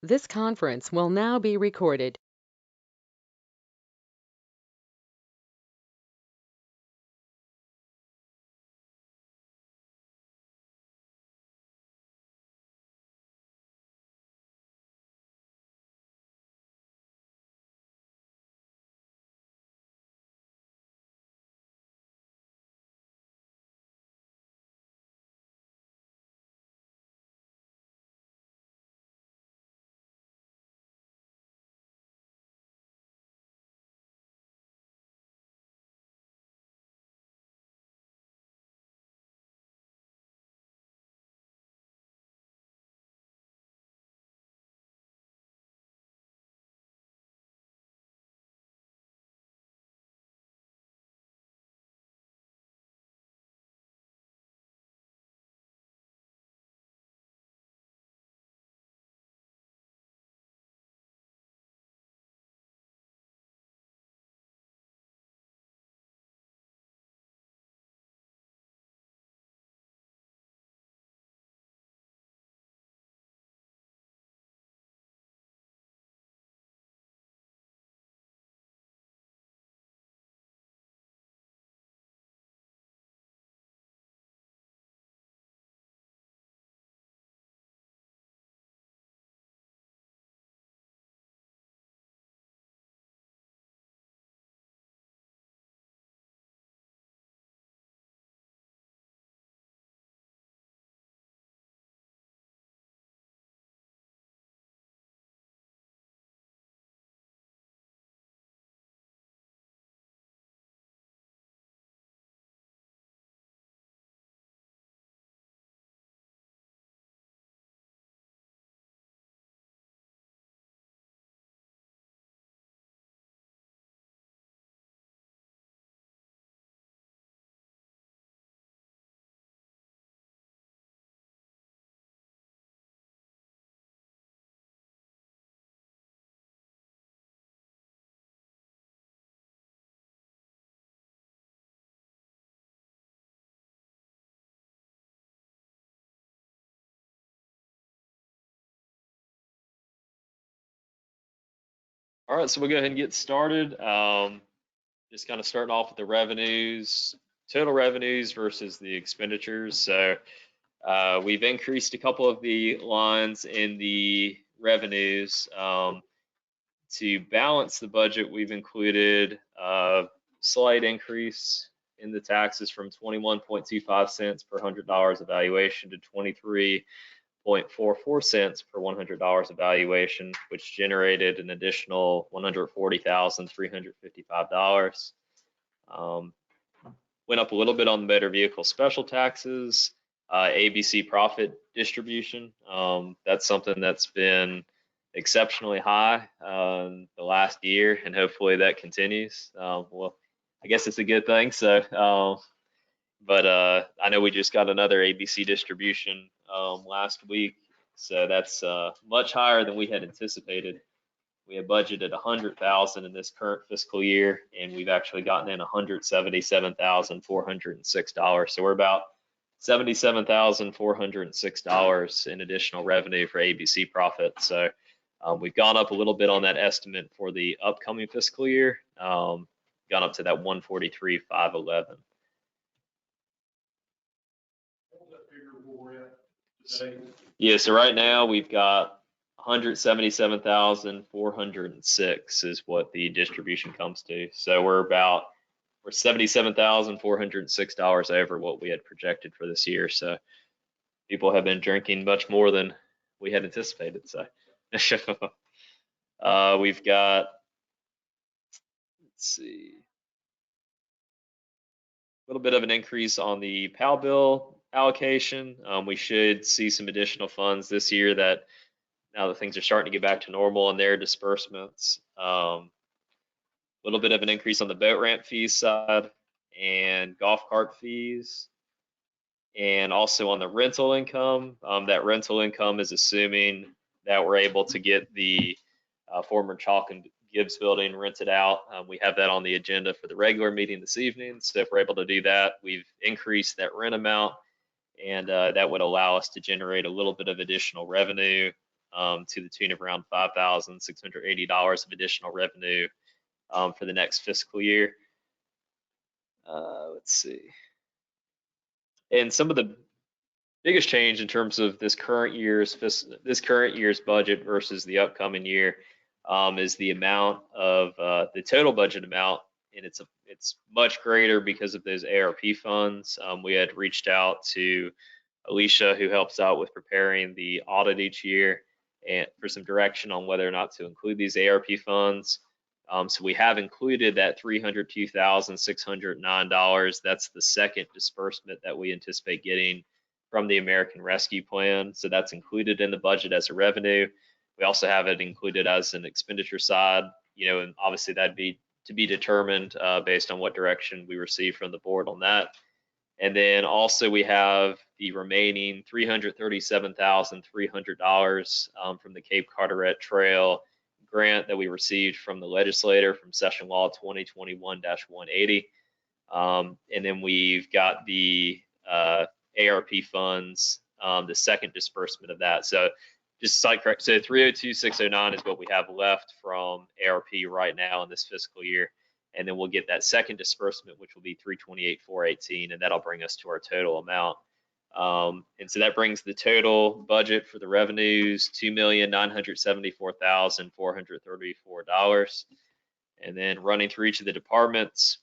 This conference will now be recorded. All right, so we'll go ahead and get started. Just kind of starting off with the revenues, total revenues versus the expenditures. So we've increased a couple of the lines in the revenues. To balance the budget, we've included a slight increase in the taxes from 21.25 cents per $100 evaluation to 23.44 cents per $100 evaluation, which generated an additional $140,355. Went up a little bit on the motor vehicle special taxes, ABC profit distribution. That's something that's been exceptionally high the last year, and hopefully that continues. Well, I guess it's a good thing. So, but I know we just got another ABC distribution last week, so that's much higher than we had anticipated. We had budgeted 100,000 in this current fiscal year, and we've actually gotten in $177,406. So we're about $77,406 in additional revenue for ABC profit. So we've gone up a little bit on that estimate for the upcoming fiscal year, gone up to that 143,511. Yeah, so right now we've got 177,406 is what the distribution comes to. So we're $77,406 over what we had projected for this year. So people have been drinking much more than we had anticipated. So we've got, let's see, a little bit of an increase on the PAL bill allocation. We should see some additional funds this year that now that things are starting to get back to normal in their disbursements. A little bit of an increase on the boat ramp fees side and golf cart fees. And also on the rental income, that rental income is assuming that we're able to get the former Chalk and Gibbs building rented out. We have that on the agenda for the regular meeting this evening. So if we're able to do that, we've increased that rent amount, and that would allow us to generate a little bit of additional revenue to the tune of around $5,680 of additional revenue for the next fiscal year. Let's see. And some of the biggest change in terms of this current year's budget versus the upcoming year is the amount of the total budget amount, and it's much greater because of those ARP funds. We had reached out to Alicia, who helps out with preparing the audit each year, and for some direction on whether or not to include these ARP funds. So we have included that $302,609. That's the second disbursement that we anticipate getting from the American Rescue Plan. So that's included in the budget as a revenue. We also have it included as an expenditure side, and obviously that'd be to be determined based on what direction we receive from the board on that. And then also we have the remaining $337,300 from the Cape Carteret Trail grant that we received from the legislator from Session Law 2021-180. And then we've got the ARP funds, the second disbursement of that. So just site correct. So 302,609 is what we have left from ARP right now in this fiscal year. And then we'll get that second disbursement, which will be 328,418, and that'll bring us to our total amount. And so that brings the total budget for the revenues $2,974,434. And then running through each of the departments,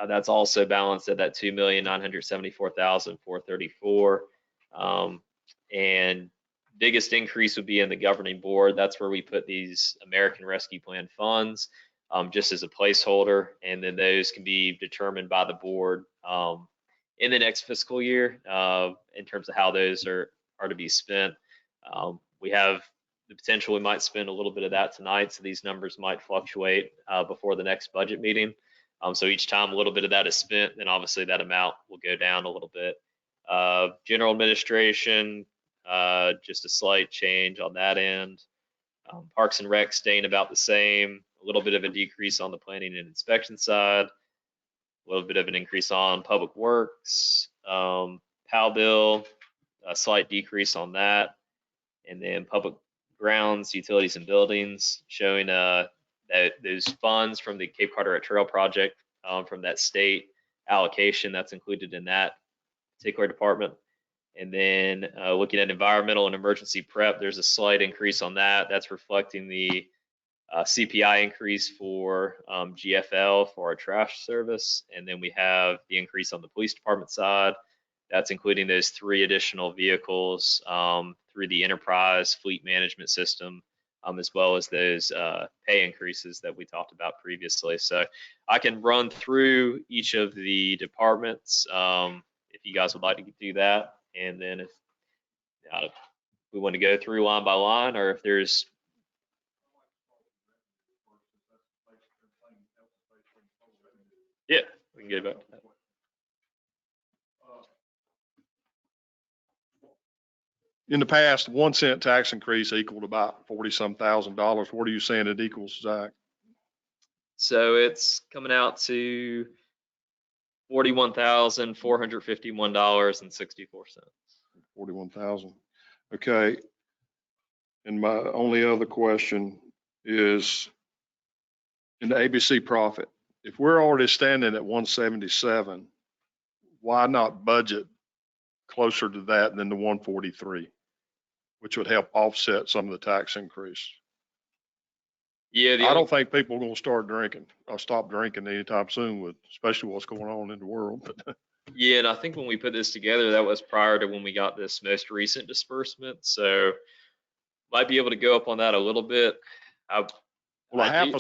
that's also balanced at that $2,974,434. And biggest increase would be in the governing board. That's where we put these American Rescue Plan funds just as a placeholder, and then those can be determined by the board in the next fiscal year in terms of how those are to be spent. We have the potential we might spend a little bit of that tonight, so these numbers might fluctuate before the next budget meeting. So each time a little bit of that is spent, then obviously that amount will go down a little bit. General administration, just a slight change on that end. Parks and Rec staying about the same, a little bit of a decrease on the planning and inspection side, a little bit of an increase on public works, PAL bill, a slight decrease on that, and then public grounds, utilities, and buildings showing that those funds from the Cape Carteret Trail project from that state allocation that's included in that particular department. And then looking at environmental and emergency prep, there's a slight increase on that. That's reflecting the CPI increase for GFL for our trash service. And then we have the increase on the police department side. That's including those 3 additional vehicles through the enterprise fleet management system, as well as those pay increases that we talked about previously. So I can run through each of the departments if you guys would like to do that. And then if we want to go through line by line, or if there's we can get back to that. In the past, 1 cent tax increase equaled about $40-some thousand. What are you saying it equals, Zach? So it's coming out to $41,451.64. 41,000. Okay. And my only other question is in the ABC profit. If we're already standing at 177, why not budget closer to that than the 143, which would help offset some of the tax increase? Yeah, I don't think people are going to start drinking or stop drinking anytime soon, with especially what's going on in the world. Yeah, and I think when we put this together, that was prior to when we got this most recent disbursement. So might be able to go up on that a little bit. Well, a half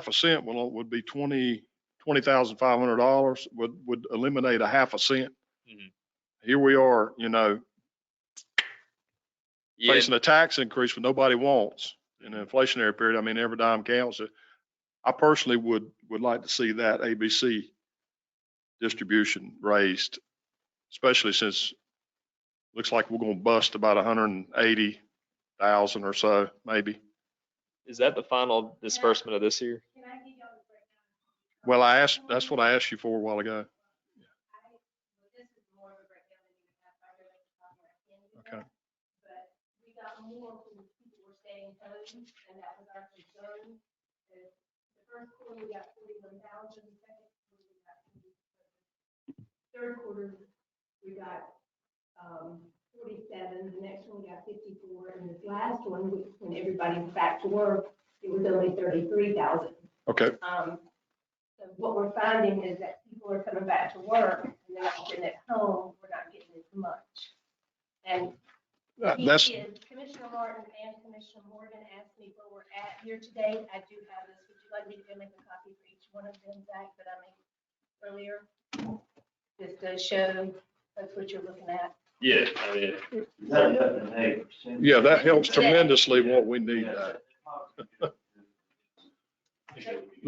a cent would be $20,500 would eliminate a half a cent. Mm-hmm. Here we are, Yeah. facing a tax increase that nobody wants in an inflationary period. I mean, every dime counts. I personally would like to see that ABC distribution raised, especially since looks like we're going to bust about 180,000 or so, maybe. Is that the final disbursement of this year? Well, that's what I asked you for a while ago. Okay. more because people were staying home, and that was our concern. The first quarter, we got 41,000, the second quarter, we got 40,000. Third quarter, we got 47, the next one we got 54, and this last one, when everybody was back to work, it was only 33,000. Okay, So what we're finding is that people are coming back to work, and they're not sitting at home, we're not getting as much. And that's, Commissioner Martin and Commissioner Morgan asked me where we're at here today. I do have this. Would you like me to go make a copy for each one of them, Zach, that I made earlier? This does show, that's what you're looking at. Yeah, I mean, yeah, that helps tremendously what we need. But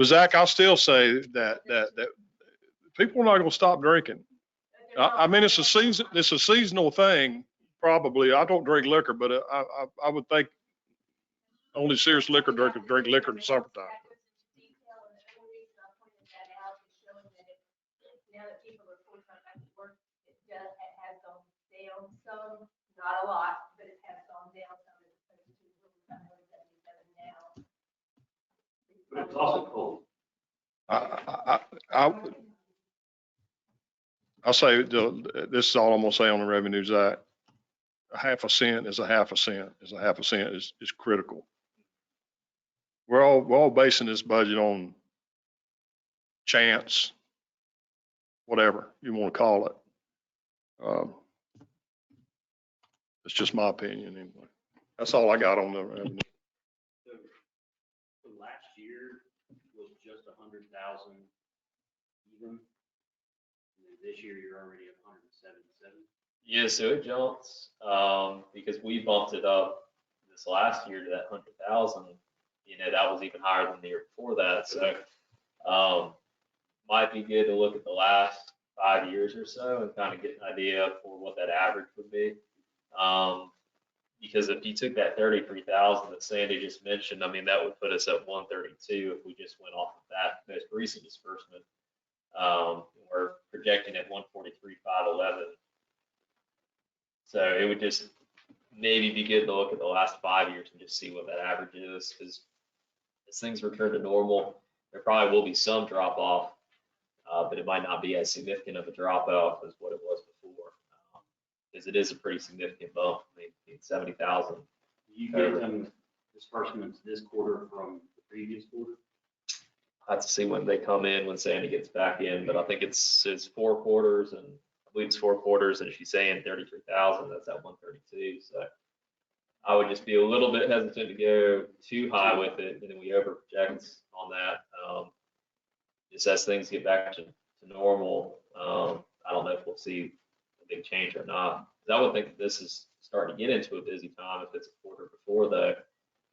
Zach, I'll still say that people are not gonna stop drinking. I mean, it's a seasonal thing, probably. I don't drink liquor, but I would think only serious liquor drinkers drink liquor in the summertime. Now that people are full time back to work, it has gone down some, not a lot, but it has gone down some as opposed to what we've got 177 now. But it's also cold. I'll say, this is all I'm gonna say on the revenue, Zach. A half a cent is a half a cent is critical. We're all basing this budget on chance, whatever you want to call it. It's just my opinion anyway. That's all I got on the revenue. So last year was just 100,000 even. And then this year you're already at 177. yeah, so it jumps, because we bumped it up this last year to that 100,000. You know, that was even higher than the year before that. So, might be good to look at the last 5 years or so and kind of get an idea for what that average would be. Because if you took that 33,000 that Sandy just mentioned, I mean, that would put us at 132 if we just went off of that most recent disbursement. We're projecting at 143,511. So it would just maybe be good to look at the last 5 years and just see what that average is, because as things return to normal, there probably will be some drop off, but it might not be as significant of a drop off as what it was before, because it is a pretty significant bump. I mean, 70,000. You get some disbursements this quarter from the previous quarter? I have to see when they come in, when Sandy gets back in, but I think it's 4 quarters, and I believe it's 4 quarters, and if she's saying 33,000, that's at 132. So I would just be a little bit hesitant to go too high with it, and then we over project on that. Just as things get back to normal, I don't know if we'll see a big change or not. I would think that this is starting to get into a busy time. If it's a quarter before that,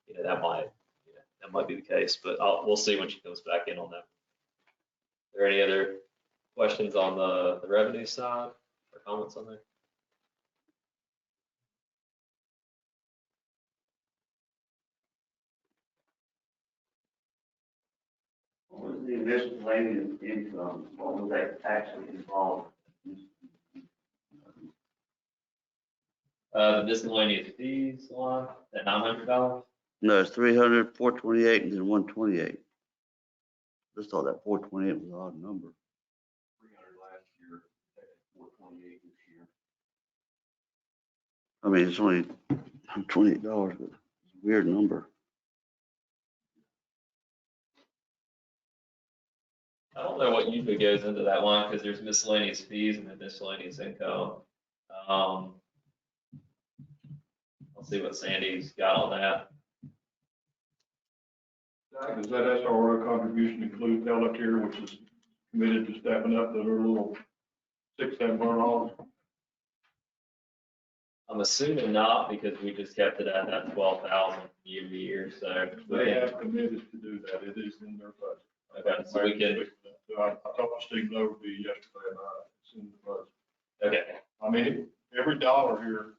you know, that might be the case, but we'll see when she comes back in on that. Are there any other questions on the revenue side or comments on there? What was the miscellaneous income? What was that actually involved? The miscellaneous fees line, that $900. No, it's 300, 428, and then 128. Just thought that 428 was an odd number. 300 last year, 428 this year. I mean, it's only $28, but it's a weird number. I don't know what usually goes into that line, because there's miscellaneous fees and then miscellaneous income. I'll see what Sandy's got on that. Does that SRO contribution include Auditor, which is committed to stepping up to their little $600-700? I'm assuming not, because we just kept it at that 12,000 year to year. So They have committed to do that. It is in their budget. Okay, so we can. I talked to Steve Overby yesterday about it. It's in the budget. Okay. I mean, every dollar here,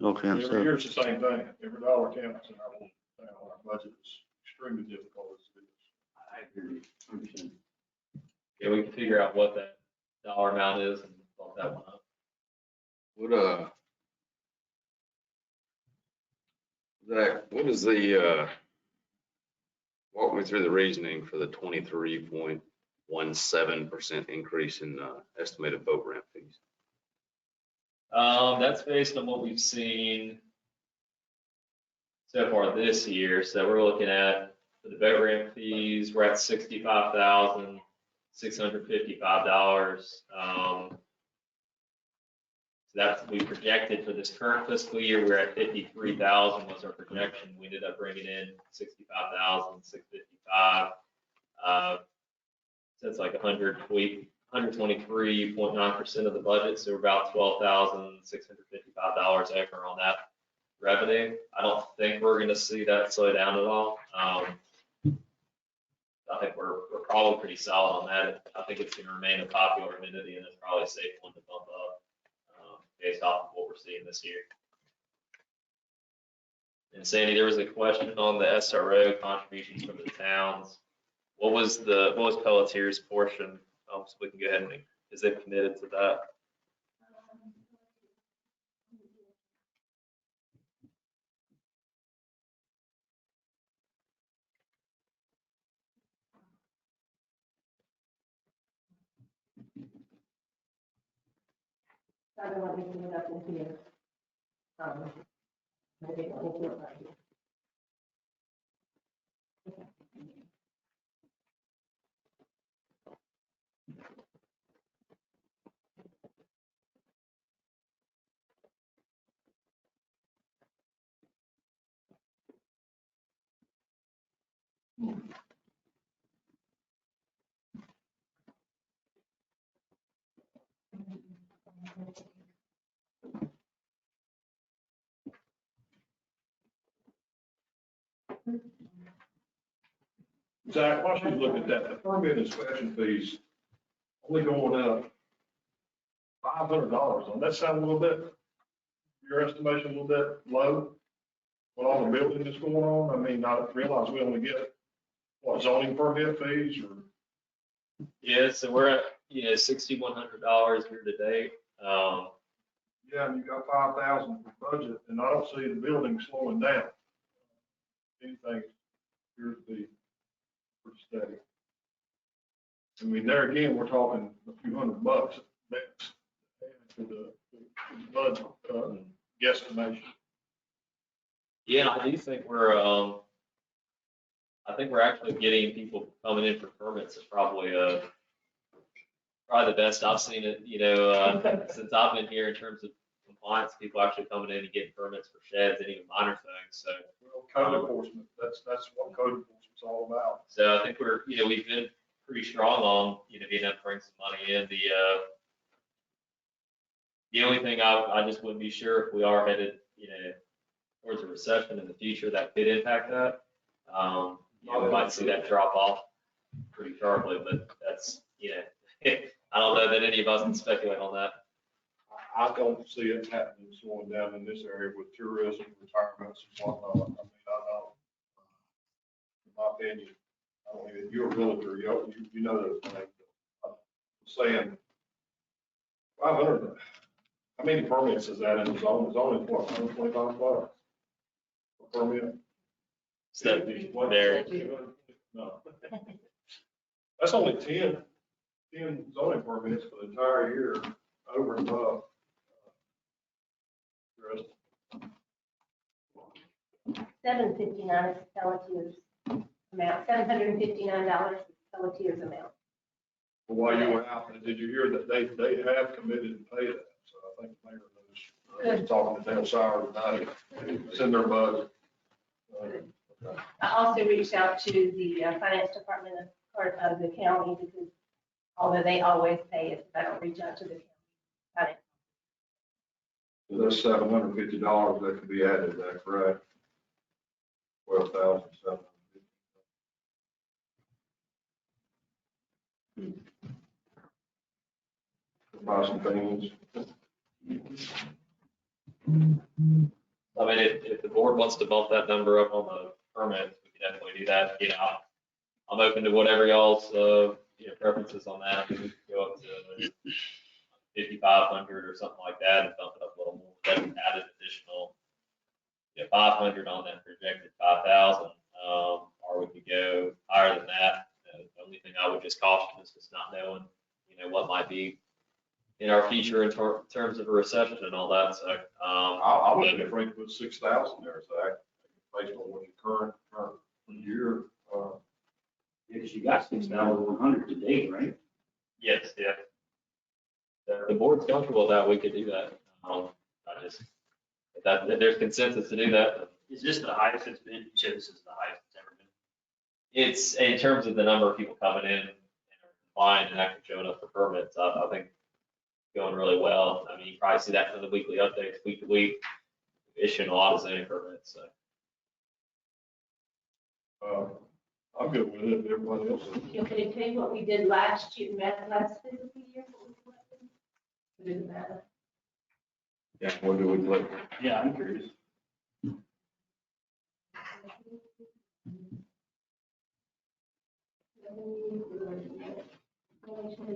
Okay, every so year it's the same thing. Every dollar counts in our little town. Our budget is extremely difficult as it is. I agree. 100%. Yeah, we can figure out what that dollar amount is and bump that one up. What, Zach, what is the, walk me through the reasoning for the 23.17% increase in estimated boat ramp fees? That's based on what we've seen so far this year. So we're looking at, for the boat ramp fees, we're at $65,655. So that's, we projected for this current fiscal year, we're at 53,000 was our projection. We ended up bringing in 65,655. So it's like 123.9% of the budget. So we're about $12,655 over on that revenue. I don't think we're going to see that slow down at all. I think we're probably pretty solid on that. I think it's going to remain a popular amenity, and it's probably a safe one to bump up based off of what we're seeing this year. And Sandy, there was a question on the SRO contributions from the towns. What was Pelletier's portion? So we can go ahead and, is they committed to that? I don't want to get it up in here. Maybe it won't feel right here. Zach, why don't you look at that? The permit inspection fees only going up $500. Doesn't that sound a little bit, your estimation a little bit low? With all the building that's going on? I mean, I realize we only get, what, zoning permit fees or? Yeah, so we're at, $6,100 year to date. Yeah, and you got 5,000 for budget, and I don't see the building slowing down. Anything appears to be pretty steady. I mean, there again, we're talking a few $100 next to the budget guesstimation. Yeah, and I do think we're actually getting people coming in for permits is probably the best I've seen it, since I've been here in terms of compliance, people actually coming in and getting permits for sheds and even minor things. So Well, code enforcement, that's what code enforcement's all about. So I think we've been pretty strong on, being able to bring some money in. The only thing I just wouldn't be sure if we are headed, towards a recession in the future that could impact that. We might see that drop off pretty sharply, but that's, I don't know that any of us can speculate on that. I don't see it happening, slowing down in this area with tourism, retirements and whatnot. I mean, I don't, in my opinion, I don't even, you're a realtor, you know those things. I'm saying 500, how many permits is that in the zone? The zone is what, $125 per permit? So there, No. That's only 10 zoning permits for the entire year, over and above. The rest. $759 is Pelletier's amount, $759 is Pelletier's amount. Well, while you were out, did you hear that they have committed to pay that? So I think the mayor knows. I was talking to Dale Sauer about it. It's in their budget. I also reached out to the finance department as part of the county because although they always pay it, I don't reach out to the county. So that's $750 that could be added, is that correct? 12,750. Buy some things. I mean, if the board wants to bump that number up on the permit, we can definitely do that. I'm open to whatever y'all's, preferences on that. I mean, we could go up to 5,500 or something like that and bump it up a little more. That added additional, get 500 on that projected 5,000, or we could go higher than that. The only thing I would just caution is just not knowing, what might be in our future in terms of a recession and all that. So, I would have Frank put 6,000 there, Zach, based on what your current year, Because you got 6,100 to date, right? yes, yeah. The board's comfortable with that, we could do that. I just, if there's consensus to do that, then Is this the highest it's been? You said this is the highest it's ever been. it's in terms of the number of people coming in and applying and actually showing up for permits. I think going really well. I mean, you probably see that from the weekly updates, week to week, issuing a lot of zoning permits. So. I'm good with it, everybody else is. Okay, tell you what we did last year, last fiscal year, what we collected? It doesn't matter. Yeah, what do we collect? Yeah, I'm curious.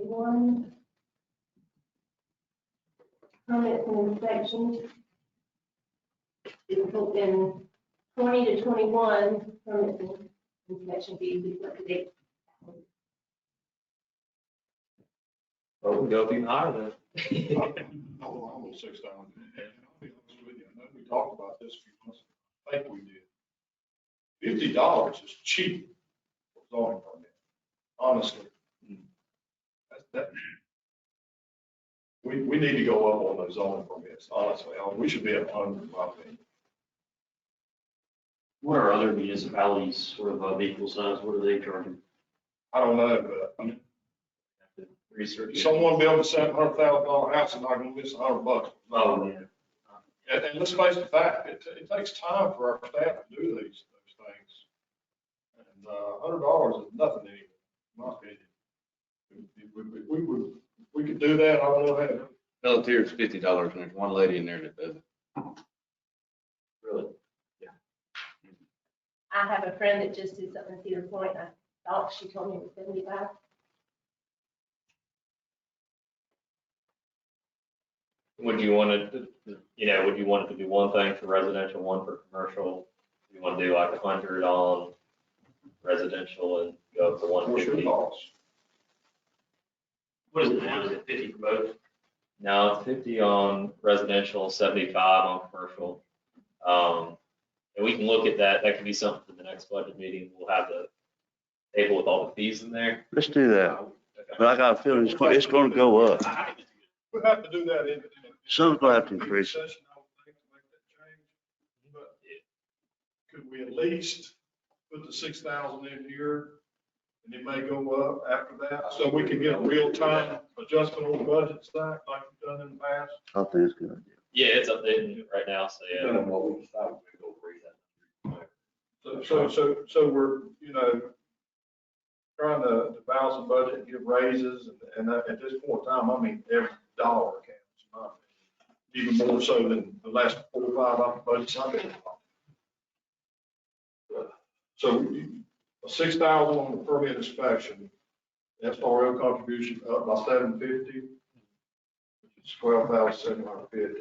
One. Permits and inspections. In 20 to 21, permits and inspection fees, we collected 8. Or we can go even higher than. Oh, almost 6,000. And I'll be honest with you, I know we talked about this a few months ago. I think we did. $50 is cheap for zoning permit, honestly. That, we need to go up on those zoning permits, honestly. We should be at 100, in my opinion. What are other municipalities sort of equal size? What are they charging? I don't know, but I mean, Research. someone built a $700,000 house and not gonna miss $100. Oh, yeah. And let's face the fact, it takes time for our staff to do those things. And $100 is nothing anymore, in my opinion. If we could do that, I don't know how. Military's $50 and there's one lady in there that does it. Really? I have a friend that just did something to Cedar Point. I thought she told me it was 75. Would you want to, would you want it to be one thing for residential, one for commercial? You want to do like 100 on residential and go up to What's your 150? thoughts? What is it now? Is it 50 for both? Now it's 50 on residential, 75 on commercial. And we can look at that. That could be something for the next budget meeting. We'll have the table with all the fees in there. Let's do that. But I got a feeling it's going to go up. We'll have to do that in. Something's gonna have to increase. Session, I would think, to make that change. But could we at least put the 6,000 in here and it may go up after that? So we can get a real-time adjustment on the budget side like we've done in the past? I think it's good. Yeah, it's updating right now. So yeah. So we're, trying to balance the budget and give raises and at this point in time, I mean, every dollar counts. In my opinion. Even more so than the last 4 or 5 budgets I've been involved. So 6,000 on the permit inspection, SRO contribution up by 750, which is 12,750.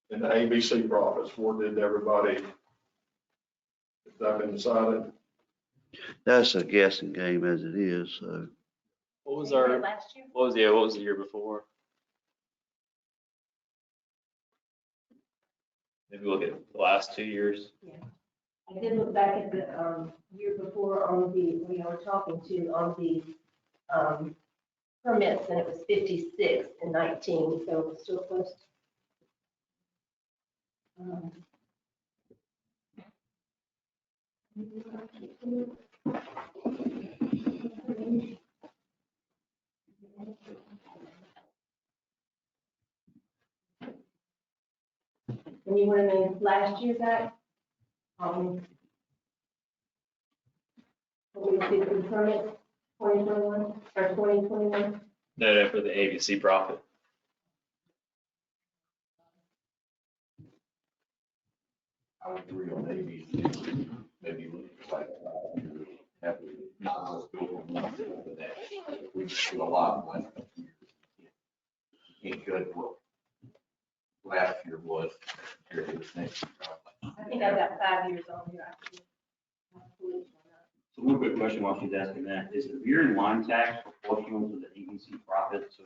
And the ABC profits, where did everybody, has that been decided? That's a guessing game as it is, so. What was Last year? what was the year before? Maybe look at the last 2 years. I did look back at the year before on the, we were talking to on the permits, and it was 56 and 19, so it was still close. And you want to know last year back? What we did for the permits, 2021 or 2021? No, for the ABC profit. I would agree on maybe look like have we should a lot of money. You can't judge last year was compared to this next year. I think I've got 5 years on here. Actually. So one quick question while she's asking that, is the beer and wine tax proportional to the agency profit? So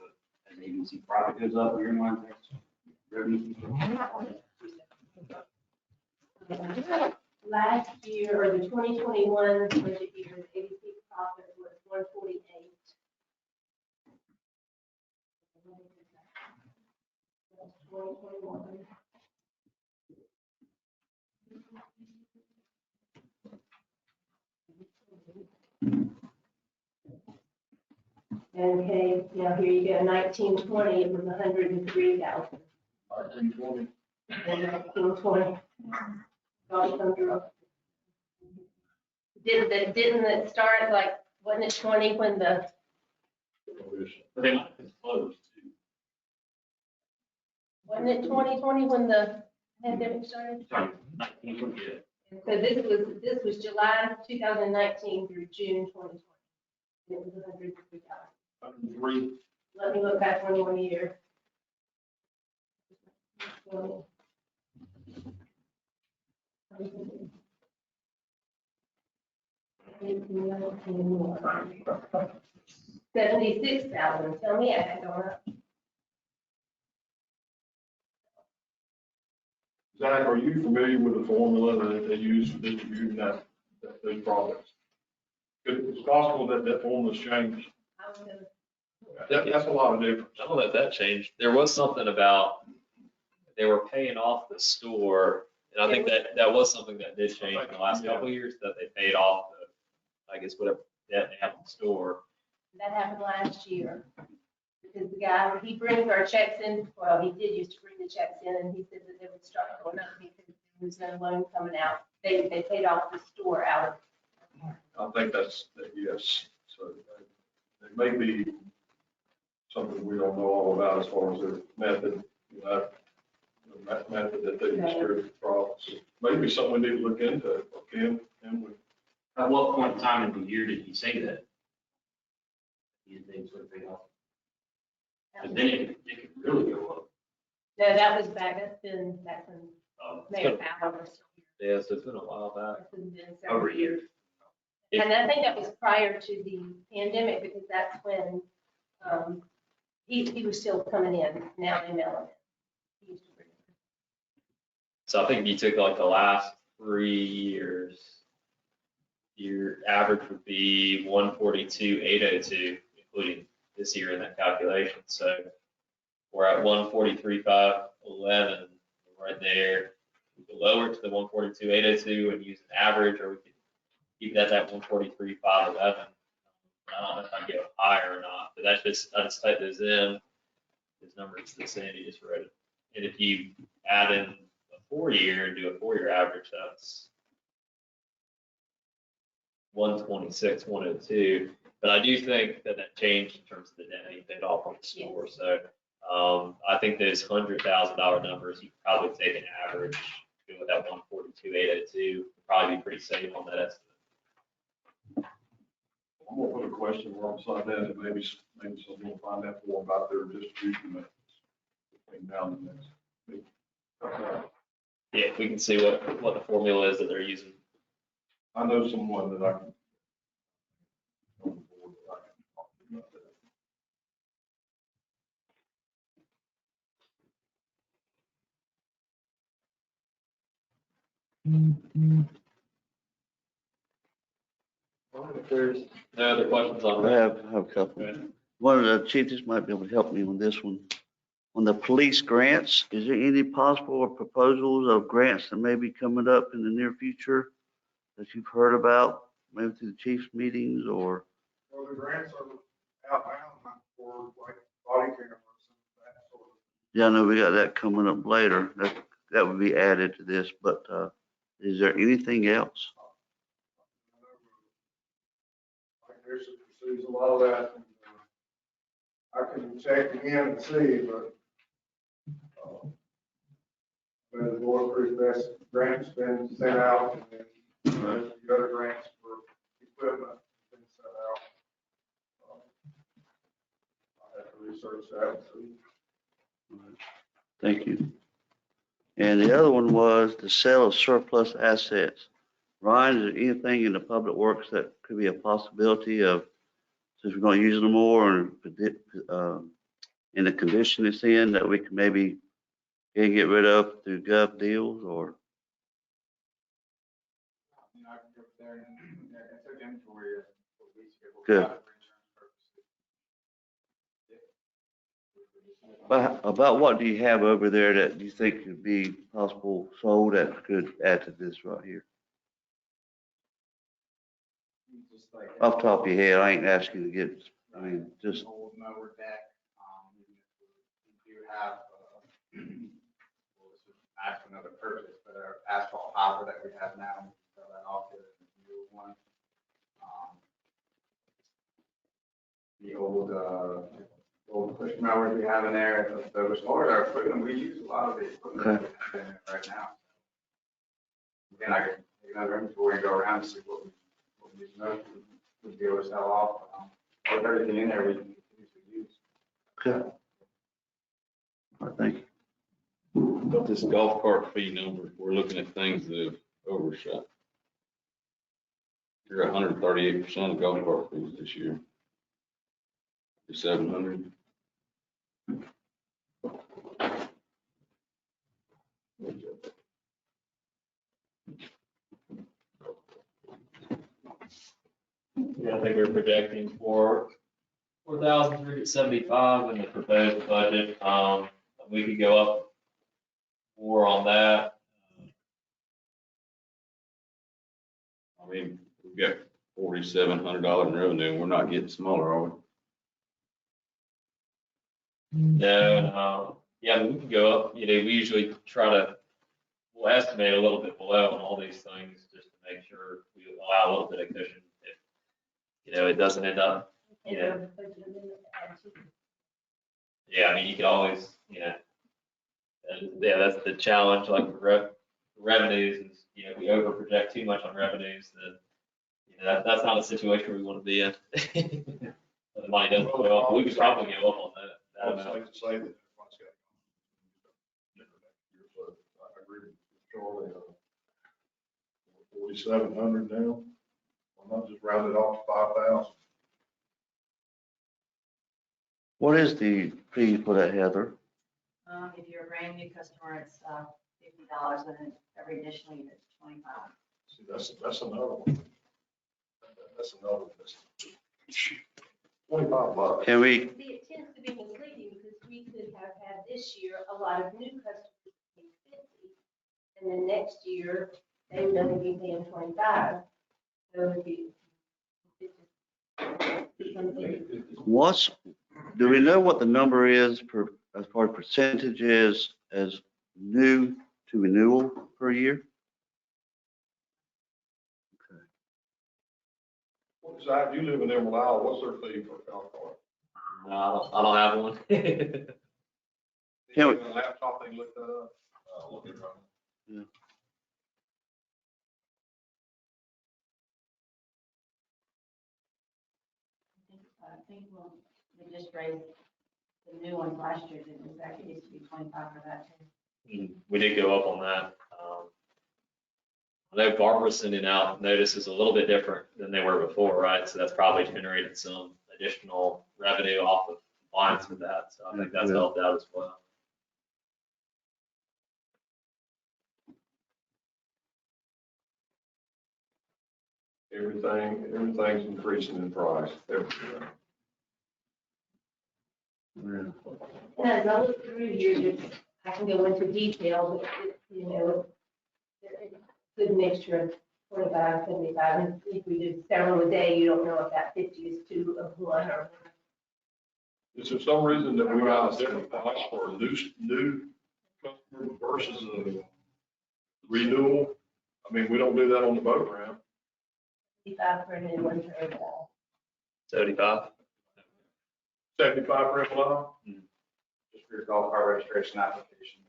as agency profit goes up, beer and wine tax revenue? Last year, or the 2021 budget year, the ABC profit was 148. That's 2021. Okay, now here you go, 1920, it was 103,000. 1920. And 1920. Didn't it start like, wasn't it 20 when the, But they might have been closed too. wasn't it 2020 when the pandemic started? Sorry, 1928. So this was July 2019 through June 2020. It was 103,000. 103. Let me look back 21 years. $76,000. Tell me I had gone up. Zach, are you familiar with the formula that they use for distributing those profits? It's possible that that formula's changed. I was gonna- That's a lot of difference. I don't know if that changed. There was something about they were paying off the store. And I think that was something that did change in the last couple of years, that they paid off the, I guess, whatever debt they have in the store. That happened last year. Because the guy, he brings our checks in, well, he did used to bring the checks in, and he said that they would start going up because there was no loan coming out. They paid off the store out of. I think yes. So it may be something we don't know all about as far as their method, method that they distribute profits. Maybe something we need to look into. Can we? At what point in time in the year did he say that? These things would pay off. Because then it could really go up. No, that was back, that's been back when Mayor Powell was still here. Yeah, so it's been a while back. It's been several Over a year. years. And I think that was prior to the pandemic, because that's when he was still coming in. Now they mail him in. He used to bring it. So I think if you took like the last 3 years, your average would be 142,802, including this year in that calculation. So we're at 143,511, right there. We could lower it to the 142,802 and use an average, or we could keep that at 143,511. I don't know if I get higher or not, but that's just, I just type those in. This number is the same, you just wrote it. And if you add in a 4-year and do a 4-year average, that's 126, 102. But I do think that changed in terms of the debt he paid off on the store. So I think those $100,000 numbers, you could probably take an average, go with that 142,802, probably be pretty safe on that estimate. I'm gonna put a question alongside that, and maybe someone will find out more about their distribution methods between now and the next meeting. Yeah, we can see what the formula is that they're using. I know someone that I can. On the board that I can talk to about that. If there's no other questions on I that. have a couple. Go ahead. One of the chiefs might be able to help me on this one. On the police grants, is there any possible proposals of grants that may be coming up in the near future that you've heard about, maybe through the chiefs meetings or? Well, the grants are outbound for like body cameras and that sort of. Yeah, I know we got that coming up later. That would be added to this, but is there anything else? Like there's pursues a lot of that. And, I can check again and see, but the board approved this grant's been sent out, and then the other grants for equipment been sent out. I have to research that and see. Thank you. And the other one was the sale of surplus assets. Ryan, is there anything in the public works that could be a possibility of, since we're going to use it more and in the condition it's in, that we can maybe get rid of through gov deals or? You know, I can go there and I took inventory of what we scheduled Good. out for insurance purposes. About what do you have over there that you think could be possible sold that could add to this right here? Just like. Off the top of your head, I ain't asking you to get, I mean, just, An old mower deck, even if we do have, well, this is ask for another purchase, but our asphalt hopper that we have now, we can sell that off to the new one. The old push mowers we have in there, as far as our equipment, we use a lot of the equipment that we have in there right now. Again, I can take another inventory and go around and see what we know, we'd be able to sell off. With everything in there, we can continue to use. okay. I think, But this golf cart fee number, we're looking at things that have overshot. You're 138% of golf cart fees this year. You're 700. Yeah, I think we're projecting for 4,375 in the proposed budget. We could go up more on that. I mean, we've got $4,700 in revenue, and we're not getting smaller, are we? No, yeah, we can go up. You know, we usually we'll estimate a little bit below on all these things just to make sure we allow a little bit of cushion if, you know, it doesn't end up, you know. Yeah, I mean, you could always, you know, and yeah, that's the challenge, like revenues is, you know, if we over project too much on revenues, then, you know, that's not a situation we want to be in. The money doesn't go up, we could probably go up on that I'd amount. like to say that everyone's got. I agree with Charlie. 4,700 now. Why not just round it off to 5,000? what is the fee for that, Heather? If you're a brand new customer, it's $50, and then every additional unit is $25. See, that's another one. That's another one. That's $25. Can we, See, it tends to be misleading because we could have had this year a lot of new customers paying 50, and then next year they would only be paying 25. So it'd be. do we know what the number is per, as far as percentage is as new to renewal per year? Zach, you live in Emerald Isle. What's their fee for a golf cart? No, I don't have one. Can we- You got a laptop, they can look that up. Look it up. Yeah. I think we just raised the new ones last year, didn't we? That used to be 25 for that too. We did go up on that. I know Barbara's sending out notices a little bit different than they were before, right? So that's probably generated some additional revenue off of compliance with that. So I think that's helped out as well. Everything's increasing in price. Everything. And as I look through here, I can go into detail, but you know, it's a good mixture of 25, 75. And if we do several a day, you don't know if that 50 is two of one or. Is there some reason that we got a different price for a new customer versus a renewal? I mean, we don't do that on the boat ramp. 55 for a new one for a 75. 75 for Emerald Just for your golf cart registration application.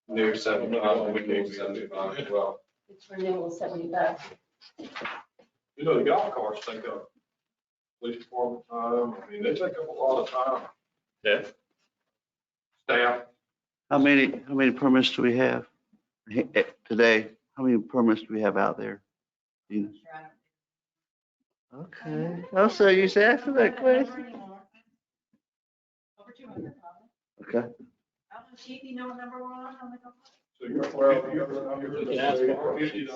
New 75, we gave 75 as well. It's renewal 75. You know, the golf carts take up police department time. I mean, they take up a lot of time. Yeah. Staff, How many permits do we have today? How many permits do we have out there? Do you- Okay. Oh, so you should answer that question. Over 200. Okay. I don't know, Chief, you know what number we're on? How many? So you're asking for $50.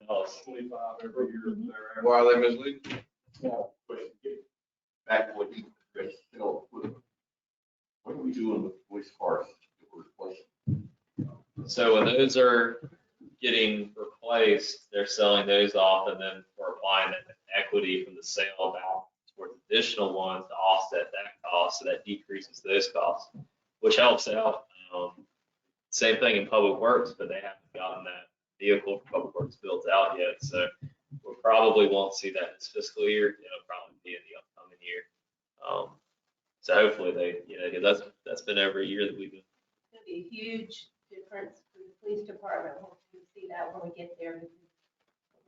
$25 every year there. Why are they misleading? Back to what you, Phil, what are we doing with voice cars that we're replacing? So when those are getting replaced, they're selling those off and then we're applying that equity from the sale back towards additional ones to offset that cost. So that decreases those costs, which helps out. Same thing in public works, but they haven't gotten that vehicle for public works built out yet. So we probably won't see that this fiscal year. It'll probably be in the upcoming year. So hopefully they, because that's been every year that we've been. It's gonna be a huge difference for the police department. We'll see that when we get there.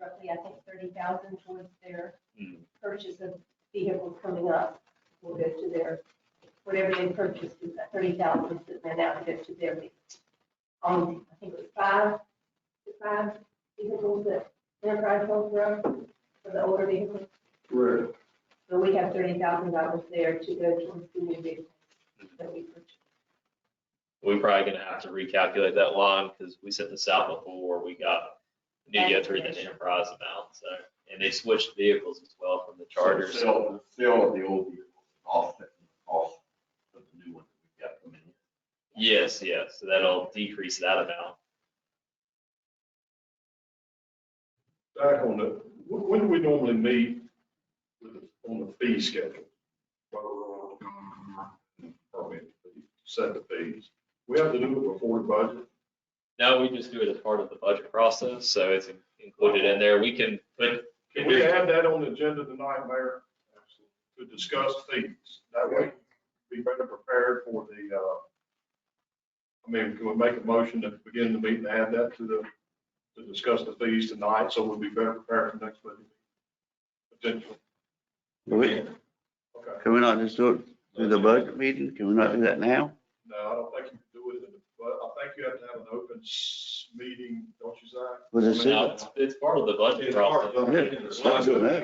Roughly, I think 30,000 towards their purchase of vehicles coming up. Will go to their, whatever they purchased, is that 30,000 that now go to their vehicles. I think it was five vehicles that Enterprise holds around for the older vehicles. Correct. So we have $30,000 there to go towards the new vehicles that we purchased. We're probably gonna have to recalculate that line because we sent this out before we need to go through the enterprise amount. So, and they switched vehicles as well from the Chargers. The sale of the old vehicle, offset the cost of the new one that we've got coming in. Yes, yes. So that'll decrease that amount. Back on the, when do we normally meet on the fee schedule? Permit fee, set the fees. We have to do it before the budget. No, we just do it as part of the budget process. So it's included in there. We can put. Can we add that on the agenda tonight, Mayor? To discuss fees? That way, be better prepared for the, can we make a motion to begin the meeting, add that to discuss the fees tonight, so we'll be better prepared for the next budget? Potentially. Okay. Can we not just do it through the budget meeting? Can we not do that now? No, I don't think you can do it, but I think you have to have an open meeting, don't you, Zach? Was it No, it's part of the budget process. Let's not do that.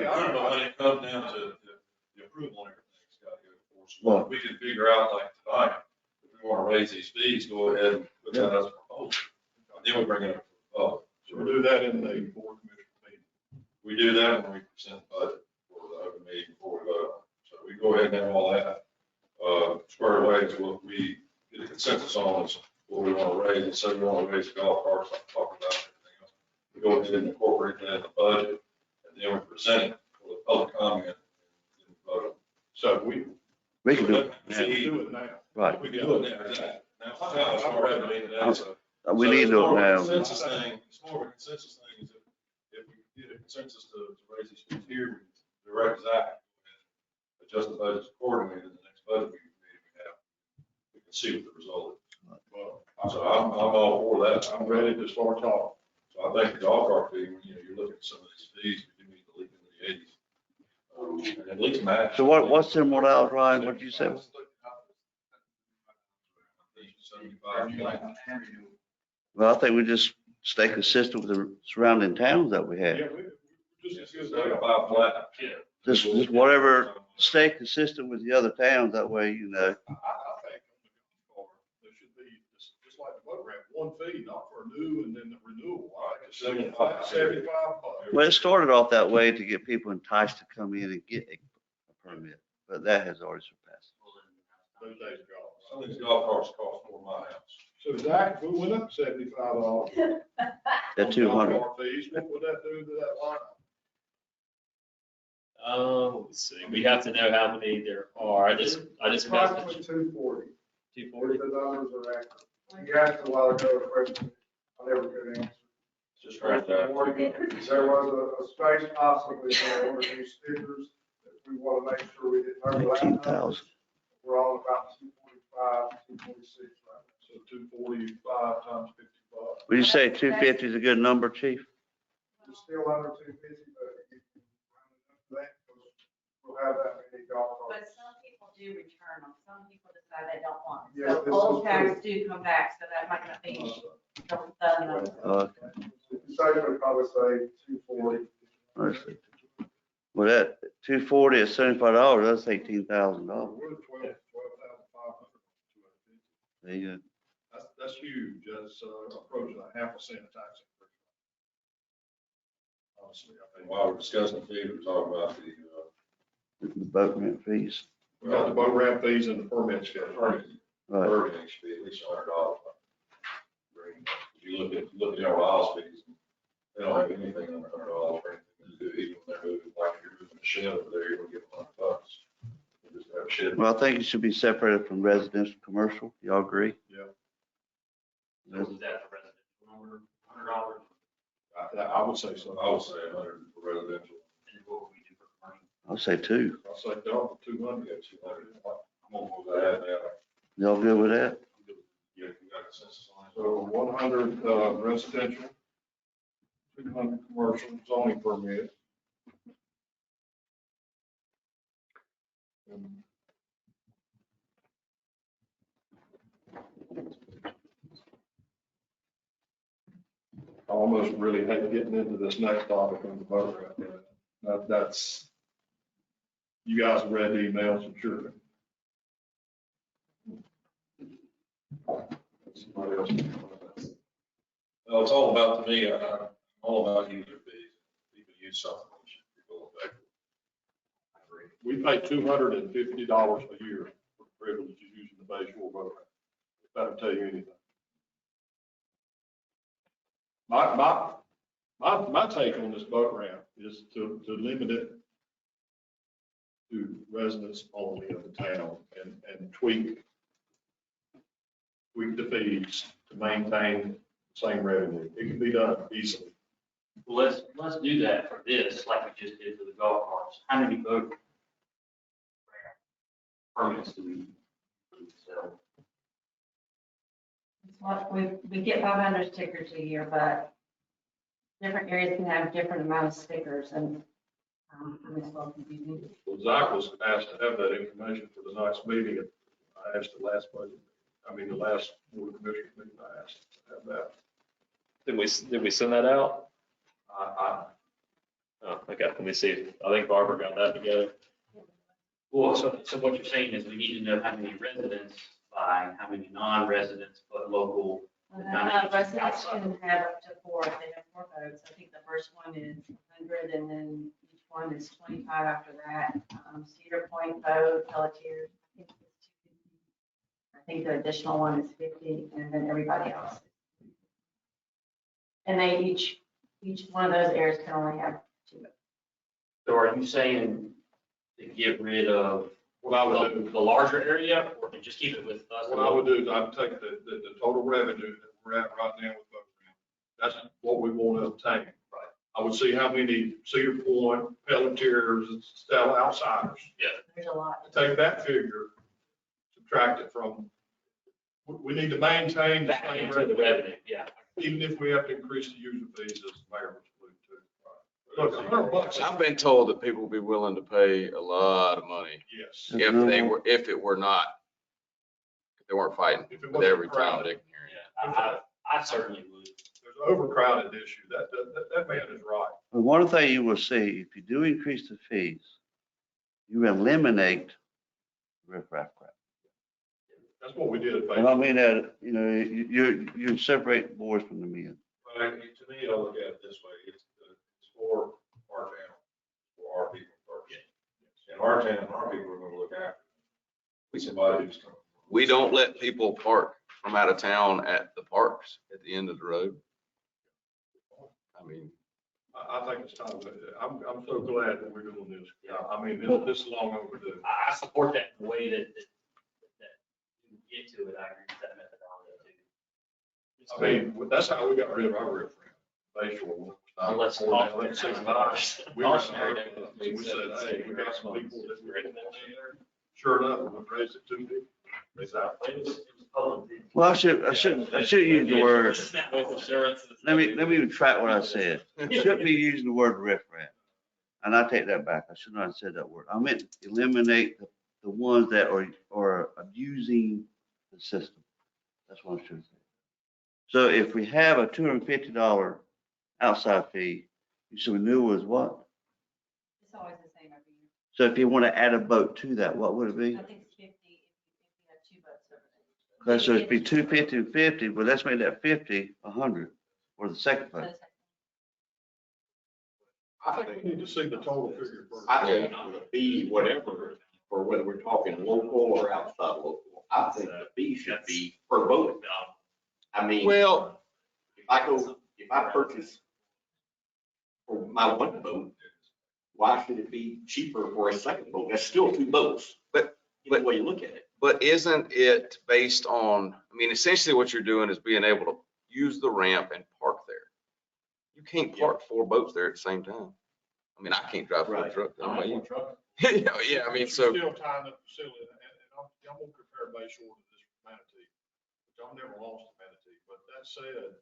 When it comes down to the approval and everything's got to go before. So we can figure out like tonight, if we want to raise these fees, go ahead and put that as a proposal. Then we bring it up. So we'll do that in the board commission meeting. We do that when we present the budget for the open meeting before we vote. So we go ahead and have all that squared away to what we get a consensus on is what we want to raise. And so we want to raise the golf carts, like we talked about, everything else. We go ahead and incorporate that in the budget, and then we present it for the public comment and vote. So We can do it. should do it now. Right. We can do it now. Now, it's already made it out, so. We need to do it now. Consensus thing, it's more of a consensus thing, is if we get a consensus to raise these fees here, we direct Zach and adjust the budgets accordingly to the next budget meeting we have. We can see what the result is. So I'm all for that. I'm ready to start talking. So I think the golf cart fee, you're looking at some of these fees, we do need to leak into the 80s. And at least match. So what's the model, Ryan? What did you say? 75. Well, I think we just stay consistent with the surrounding towns that we have. Yeah, just as good as Like a that. five flat. Just whatever, stay consistent with the other towns. That way, you know. I think on the golf cart, there should be, just like the boat ramp, one fee, not for new and then the renewal. I think it's $75. Well, it started off that way to get people enticed to come in and get a permit, but that has already surpassed. Those days ago. Some of these golf carts cost more than my house. So Zach, if we went up $75. That 200. Fees, what would that do to that line? Let's see. We have to know how many there are. I just Approximately messaged 240. 240. The numbers are accurate. You asked a while ago a question I never could answer. Just right there. There was a space possibly for one of these stickers that we want to make sure we didn't overlap. 18,000. We're on about 245, 246 right now. So 245 times 55. Would you say 250 is a good number, Chief? We're still under 250, but if you round it up to that, we'll have that many golf But carts. some people do return them. Some people decide they don't want it. Yeah, So old tax do come back, so that might not be the number. Okay. Say, we probably say 240. Let's see. Well, that 240 at $75, that's $18,000. We're at 12,500. There you go. That's huge. That's approaching a 0.5% tax increase. Honestly, I think. While we're discussing the fee, we're talking about The boat rent fees. We got the boat ramp fees and the permit schedule. Right. permitting should be at least $100. If you look at our house fees, they don't have anything under $100 for anything to do, even when they're moving, like if you're moving a shed over there, you're gonna get $100. You just have a shed. Well, I think it should be separated from residential, commercial. Y'all agree? Yeah. So is that the residential number, $100? I would say so. I would say 100 for residential. And what would we do for commercial? I'll say 2. I'll say double, 200. Yeah, 200. I'm gonna move that now. Y'all good with that? Yeah, you got consensus on that? So 100 residential, 200 commercial zoning permit. I almost really hate getting into this next topic on the boat ramp. That's, you guys have read the emails, I'm sure. Somebody else. No, it's all about, to me, all about user fees. People use something, it should be full effective. I agree. We pay $250 a year for the privilege of using the Bay Shore boat ramp. If that'll tell you anything. My take on this boat ramp is to limit it to residents only of the town and tweak the fees to maintain the same revenue. It can be done easily. Well, let's do that for this, like we just did for the golf carts. How many boat permits do we sell? It's what we get 500 stickers a year, but different areas can have different amount of stickers, and it's well confusing. Well, Zach was asked to have that information for the next meeting. I asked the last budget, the last board of commissioners meeting, I asked to have that. Did we send that out? I Oh, okay, let me see. I think Barbara got that together. Well, so what you're saying is we need to know how many residents by how many non-residents, but local. Residents can have up to 4 if they have 4 boats. I think the first one is 100, and then each one is 25 after that. Cedar Point boat, Pelletier, I think it's 250. I think the additional one is 50, and then everybody else. And they each one of those areas can only have 2 boats. So are you saying to get rid of What I would do, the larger area, or to just keep it with us? what I would do is I'd take the total revenue that we're at right now with boat ramp. That's what we want to obtain. Right. I would see how many Cedar Point, Pelletiers, and Stella outsiders. Yeah. There's a lot. Take that figure, subtract it from, we need to maintain the Back same into the revenue, yeah. even if we have to increase the user fees, as the mayor was alluding to. Look, $100. I've been told that people will be willing to pay a lot of money Yes. if it weren't fighting If it with wasn't every time crowded. Dick and Harry. Yeah, I certainly would. There's an overcrowded issue. That man is right. But one thing you will see, if you do increase the fees, you eliminate riffraff crap. That's what we did at Bay And I Shore. mean that, you separate boys from the men. Well, to me, I look at it this way, it's for our town, for our people first. And our town, our people are gonna look after it. We somebody who's coming. We don't let people park from out of town at the parks at the end of the road. I mean, I think it's time. I'm so glad that we're doing this. I mean, this is long overdue. I support that in the way that you get to it. I agree with that methodology too. I mean, that's how we got rid of our riffraff. Bay Shore. Let's talk about it. We were smart. We said, hey, we got some people that we're in there. Sure enough, we raised it 2 people. They said, It was public. Well, I shouldn't use the word, let me retract what I said. I shouldn't be using the word riffraff. And I take that back. I should not have said that word. I meant eliminate the ones that are abusing the system. That's what I'm trying to say. So if we have a $250 outside fee, you said renewal is what? It's always the same every year. So if you want to add a boat to that, what would it be? I think it's 50 if you have two boats over there. Okay, so it'd be 250 and 50, but let's make that 50, 100 for the second boat. I think we need to see the total figure first. I think the fee, whatever, for whether we're talking local or outside local, I think the fee should be per boat. I mean, Well, if I purchase for my one boat, why should it be cheaper for a second boat? That's still two boats. But Either way you look at it. But isn't it based on, I mean, essentially what you're doing is being able to use the ramp and park there. You can't park four boats there at the same time. I mean, I can't drive four trucks. I don't know about you. Yeah, I mean, so. Still tying up the facility, and I'm gonna compare Bayshore to this Manatee, which I've never lost a Manatee, but that said,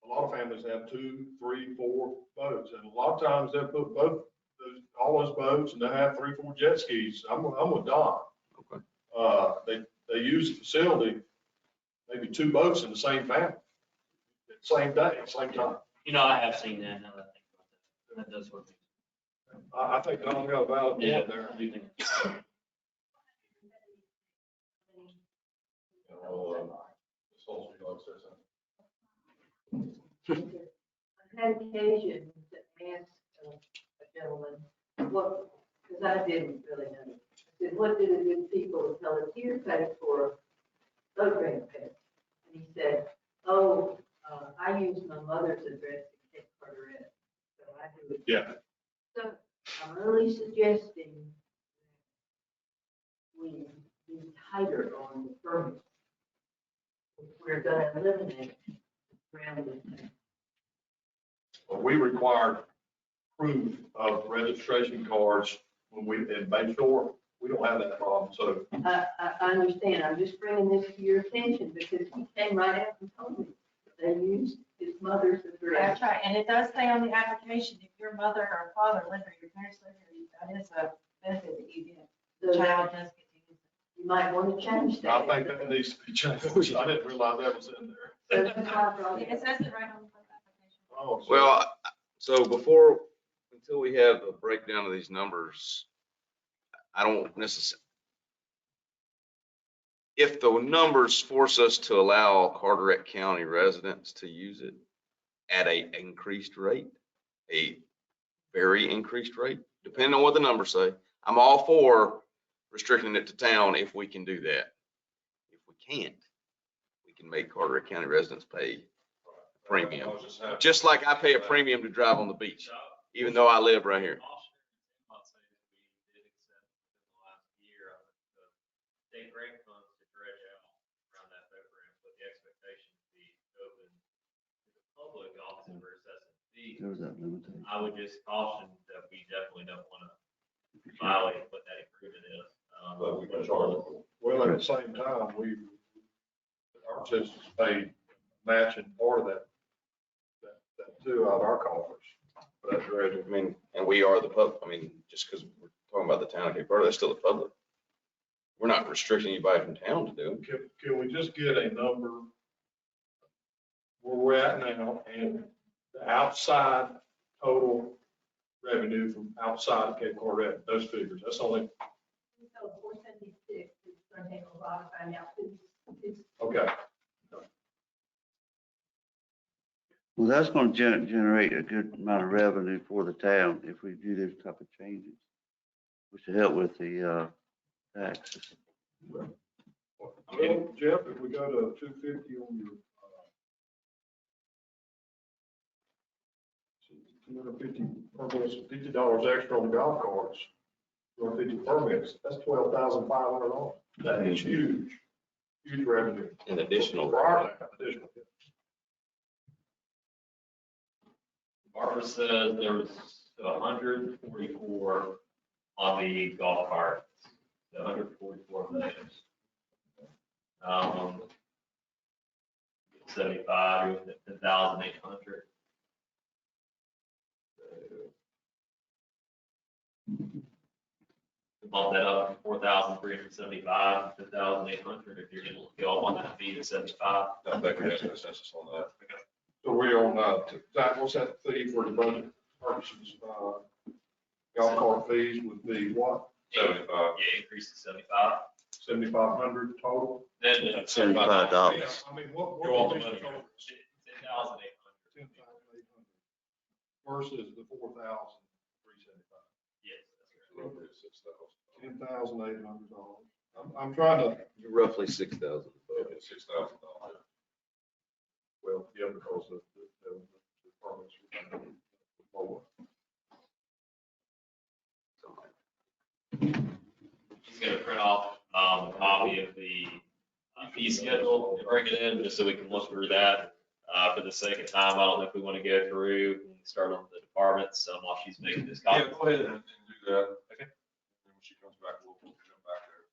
a lot of families have 2, 3, 4 boats, and a lot of times they'll put all those boats, and they have 3, 4 jet skis. I'm with Don. Okay. They use the facility, maybe 2 boats in the same family, same day, same time. You know, I have seen that now that I think about that. That does work. I think Don got a valid point Yeah, there. I do think. This whole thing, like I said, I had occasion to ask a gentleman, what, because I didn't really know. I said, what do the good people of Pelletier pay for boat ramp pay? And he said, oh, I use my mother's address in Cape Carteret, so I do it. Yeah. So I'm really suggesting we be tighter on the permits. If we're gonna eliminate grounded. We required proof of registration cards when we, in Bayshore, we don't have that problem, so. I understand, I'm just bringing this to your attention because he came right out and told me that they used his mother's address. That's right, and it does say on the application, if your mother or father live here, your parents live here, that is a benefit that you get. The child does get to use it. You might want to change that. I think that needs to be changed. I didn't realize that was in there. So that's why I brought it It up. says it right on the application. Oh, so- Well, so until we have a breakdown of these numbers, I don't necessarily, if the numbers force us to allow Carteret County residents to use it at a increased rate, a very increased rate, depending on what the numbers say, I'm all for restricting it to town if we can do that. If we can't, we can make Carteret County residents pay a premium. Just like I pay a premium to drive on the beach, even though I live right here. State grant funds to dredge out around that boat ramp with the expectation to be open to the public, obviously for assessing fees. There's that limitation. I would just caution that we definitely don't want to violate what that agreement is. But we can charge it. Well, at the same time, our citizens pay matching part of that too out of our coffers. for that dredging. I mean, and we are the public. I mean, just because we're talking about the town of Cape Carteret, that's still the public. We're not restricting anybody from town to do it. Can we just get a number where we're at now and the outside total revenue from outside of Cape Carteret, those figures, that's only, So 476 is going to take a while to find out who's okay. Well, that's going to generate a good amount of revenue for the town if we do those type of changes, which will help with the taxes. Well, Jeff, if we go to 250 on your, 250 permits, $50 extra on golf carts, 250 permits, that's $12,500. That is huge, huge revenue. An additional. For our land, additional. Barbara says there was 144 on the golf carts, 144 of those. 75, 1,800. bump that up from 4,375 to 5,800 if you're gonna go up on that fee to 75. I think we have consensus on that. So we're on, Zach, what's that fee for the budget purposes? Golf cart fees would be what? 75. Yeah, increase to 75. 7,500 total? Then $75. I mean, what? Go all the money. 10,800. 10,800 versus the 4,375. Yes, that's right. $10,800. I'm trying to, Roughly 6,000. $6,000. Well, yeah, because the permits were lower. She's gonna print off a copy of the fee schedule and bring it in, just so we can look through that. For the sake of time, I don't know if we want to go through and start on the departments while she's making this copy. Yeah, go ahead and do that. Okay. And when she comes back, we'll jump back there.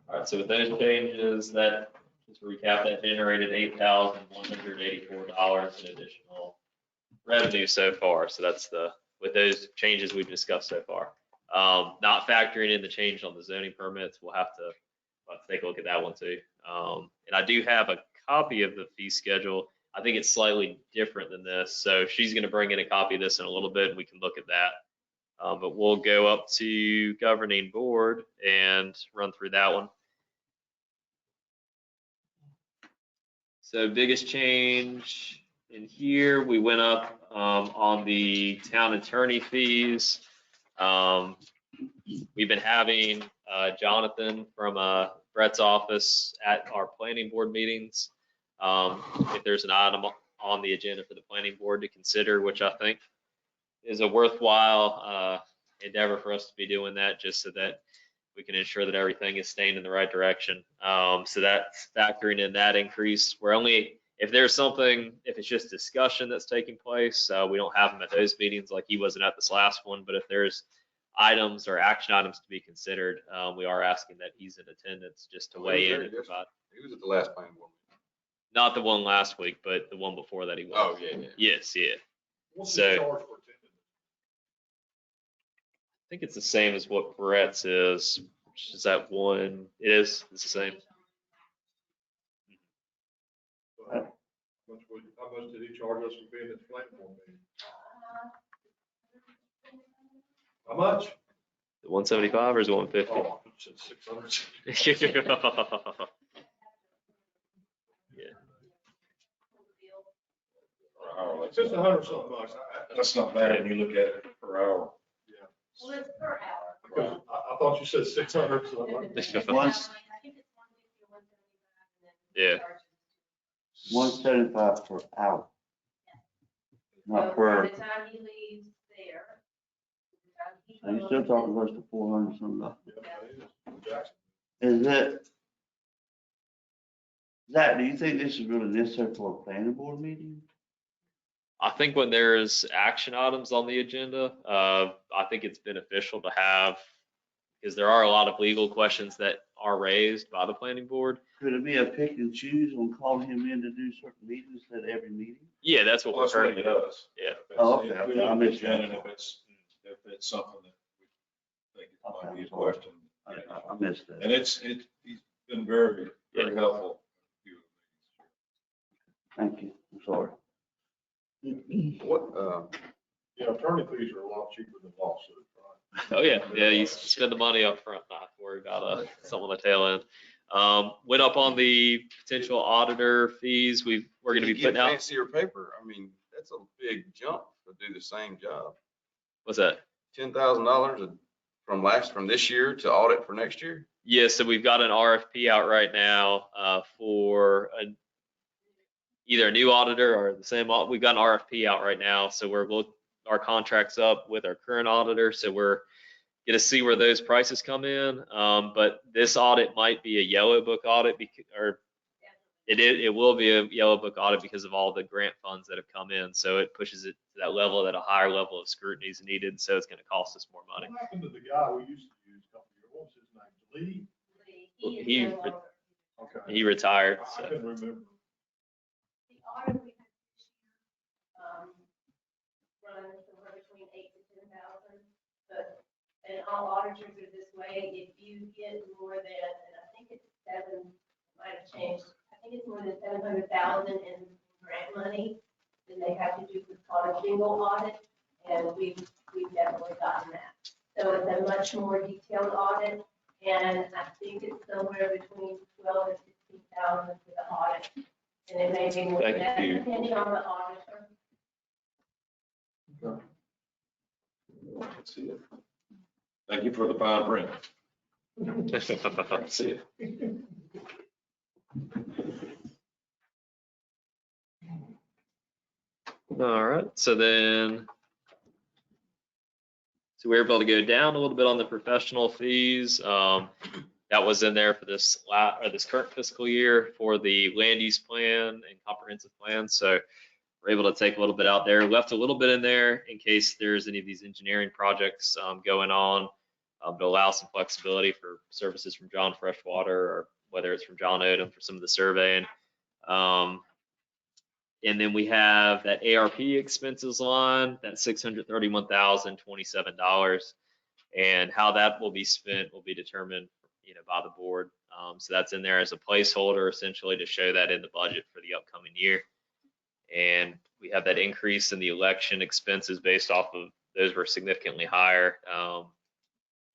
All right, so with those changes, that, just to recap, that generated $8,184 in additional revenue so far. So that's with those changes we've discussed so far. Not factoring in the change on the zoning permits, we'll have to take a look at that one too. And I do have a copy of the fee schedule. I think it's slightly different than this. So she's going to bring in a copy of this in a little bit and we can look at that. But we'll go up to governing board and run through that one. So biggest change in here, we went up on the town attorney fees. We've been having Jonathan from Brett's office at our planning board meetings. If there's an item on the agenda for the planning board to consider, which I think is a worthwhile endeavor for us to be doing that, just so that we can ensure that everything is staying in the right direction. So that's factoring in that increase. We're only, if there's something, if it's just discussion that's taking place, we don't have him at those meetings like he wasn't at this last one. But if there's items or action items to be considered, we are asking that he's in attendance just to weigh in and provide. He was at the last planning board. Not the one last week, but the one before that he was. Oh, yeah, yeah. Yes, yeah. What's So- the charge for attendance? I think it's the same as what Brett's is. Which is that one? It is. It's the same. How much did he charge us for being at the planning board meeting? How much? The 175 or is it 150? Oh, I said 600. Yeah. Per hour, like just 100 something bucks. That's not bad when you look at it per hour. Yeah. Well, it's per hour. Because I thought you said 600. So I'm like, Once, I think it's 150 or 175 and then. Yeah. 175 per hour. Not So per, by the time he leaves there. so you're still talking close to 400 something. yeah, Jackson. Is it, Zach, do you think this is really necessary for a planning board meeting? I think when there's action items on the agenda, I think it's beneficial to have, because there are a lot of legal questions that are raised by the planning board. Could it be a pick and choose on calling him in to do certain meetings at every meeting? Yeah, that's what Well, we're that's what currently it doing. does. Yeah. Oh, okay. If we I look at missed the that. agenda, if it's something that we think it might be a Okay, I'm sorry. question. I missed that. And he's been very, very helpful. Thank you. I'm sorry. What, Yeah, attorney fees are a lot cheaper than lawsuits, right? Oh yeah, yeah. You spend the money up front, not have to worry about something on the tail end. Went up on the potential auditor fees. We're going to be putting out. fancier paper. I mean, that's a big jump to do the same job. What's that? $10,000 from this year to audit for next year? Yeah, so we've got an RFP out right now for either a new auditor or the same. We've got an RFP out right now, so our contract's up with our current auditor, so we're going to see where those prices come in. But this audit might be a yellow book audit, or it will be a yellow book audit because of all the grant funds that have come in. So it pushes it to that level, that a higher level of scrutiny is needed. So it's going to cost us more money. What happened to the guy we used to use a couple of years? What was his name? Lee? He is no longer. Okay. He retired. I So. couldn't remember. audit we had this year, runs somewhere between 8,000 to 10,000. But, and all auditors are this way, if you get more than, and I think it's might have changed, I think it's more than 700,000 in grant money, then they have to do what's called a single audit, and we've definitely gotten that. So it's a much more detailed audit, and I think it's somewhere between 12 and 16,000 for the audit. And it may be more than that, Thank you. depending on the auditor. Let's see it. Thank you for the fine print. Let's see it. All right, so we're able to go down a little bit on the professional fees. That was in there for this current fiscal year for the land use plan and comprehensive plan. So we're able to take a little bit out there, left a little bit in there in case there's any of these engineering projects going on, to allow some flexibility for services from John Freshwater, or whether it's from John Odom for some of the surveying. And then we have that ARP expenses line, that $631,027, and how that will be spent will be determined, by the board. So that's in there as a placeholder, essentially, to show that in the budget for the upcoming year. And we have that increase in the election expenses based off of those were significantly higher.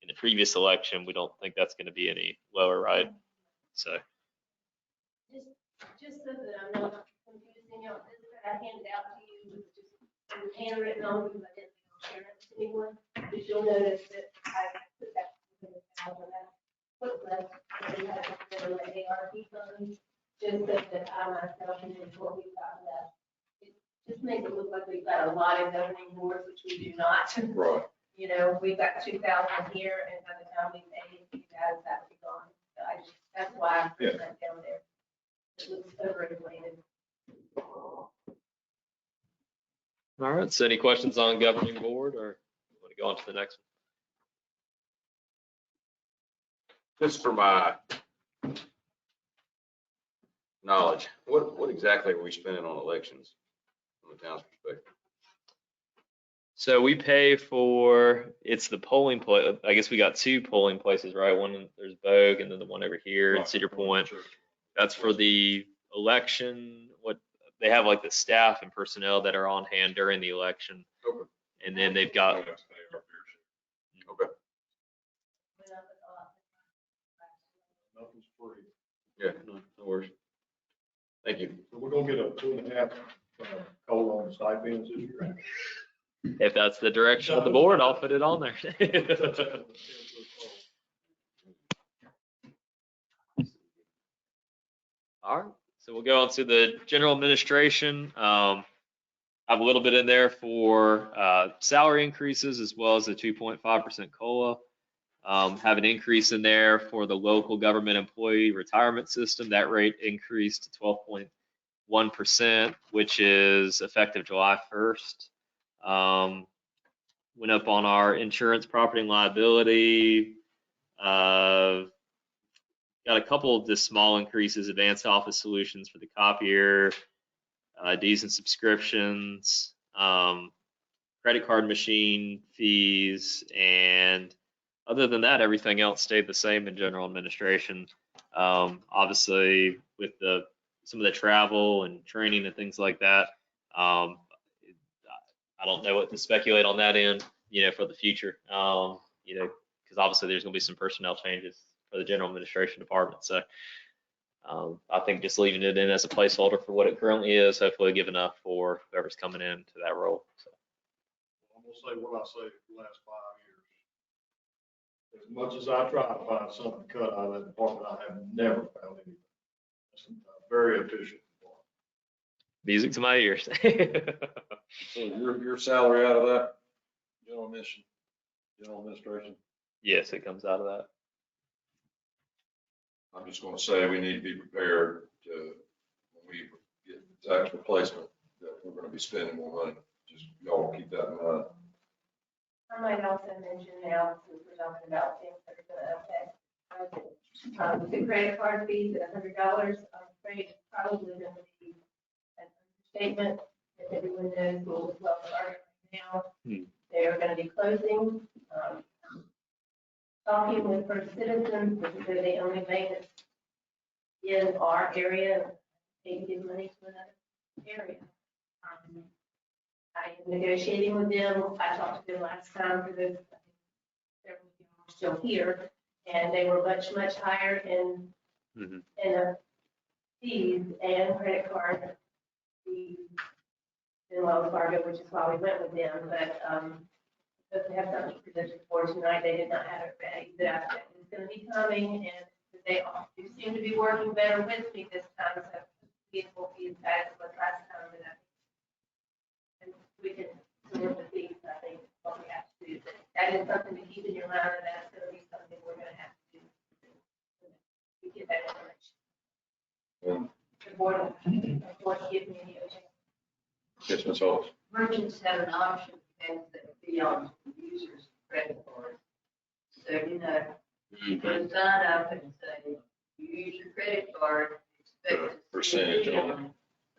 In the previous election, we don't think that's going to be any lower, right? So. Just so that I'm not confusing you, this that I handed out to you was just handwritten on, because I didn't share it to anyone. But you'll notice that I put that footnote, that we had to put in the ARP funds, just so that I myself can what we've got left. It just makes it look like we've got a lot of governing boards, which we do not. Right. We've got 2,000 here, and by the time we pay you guys, that would be gone. So that's why I put that down there. It looks over-inflated. All right, so any questions on governing board, or you want to go on to the next one? Just for my knowledge, what exactly are we spending on elections from the town's perspective? So we pay for, it's the polling place. I guess we got two polling places, right? One, there's Bogue, and then the one over here in Cedar Point. That's for the election. What they have, like the staff and personnel that are on hand during the election. Okay. And then they've got. Okay. Nothing's free. Yeah, no worries. Thank you. So we're gonna get a 2.5 COLA on stipends this year. If that's the direction of the board, I'll put it on there. All right, so we'll go on to the general administration. I have a little bit in there for salary increases, as well as the 2.5% COLA. Have an increase in there for the local government employee retirement system. That rate increased to 12.1%, which is effective July 1st. Went up on our insurance, property and liability. Got a couple of just small increases, advanced office solutions for the copier, Ds and subscriptions, credit card machine fees, and other than that, everything else stayed the same in general administration. Obviously, with some of the travel and training and things like that, I don't know what to speculate on that end, for the future, because obviously there's going to be some personnel changes for the general administration department. So I think just leaving it in as a placeholder for what it currently is, hopefully give enough for whoever's coming into that role. So. I'm gonna say what I say for the last 5 years. As much as I try to find something to cut out of that department, I have never found anything. It's very efficient. Music to my ears. So your salary out of that general administration? Yes, it comes out of that. I'm just gonna say we need to be prepared to, when we get tax replacement, that we're gonna be spending more money. Just y'all keep that in mind. I might also mention now, since we're talking about things that are going to affect the credit card fees at $100. I'm afraid it's probably going to be an statement, as everyone knows, school is well started now. Hmm. They are going to be closing. Talking with First Citizens, because they're the only bank that's in our area, they can give money to another area. I am negotiating with them. I talked to them last time for this. They're still here, and they were much, much higher in fees and credit card fees in Wells Fargo, which is why we went with them. But they have something presented for tonight. They did not have it ready. That is going to be coming, and they do seem to be working better with me this time. So vehicle fees as was last time, and we can sort the fees. I think what we have to do. But that is something to keep in your mind, and that's going to be something we're going to have to do. We get that information. The board will, of course, give me the OJ. Yes, Ms. Holmes. Merchants have an option and that be on users' credit cards. So, you know, you can sign up and say, you use your credit card, expect to see a Percentage fee on it. on it.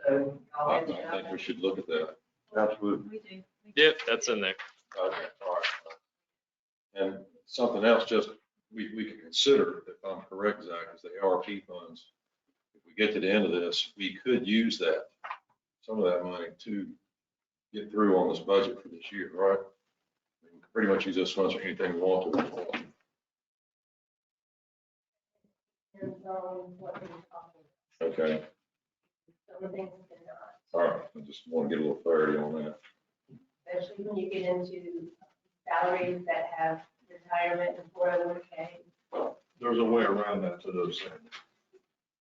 So, y'all I have the think we should look at that. Absolutely. We do. Yep, that's in there. Okay, all right. And something else, just, we could consider, if I'm correct, Zach, is the ARP funds. If we get to the end of this, we could use that, some of that money to get through on this budget for this year, right? We can pretty much use those funds for anything we want to. Depends on what we're talking about. Okay, Some things cannot, all right, I just want to get a little clarity on that. especially when you get into salaries that have retirement and 401k. There's a way around that to those things.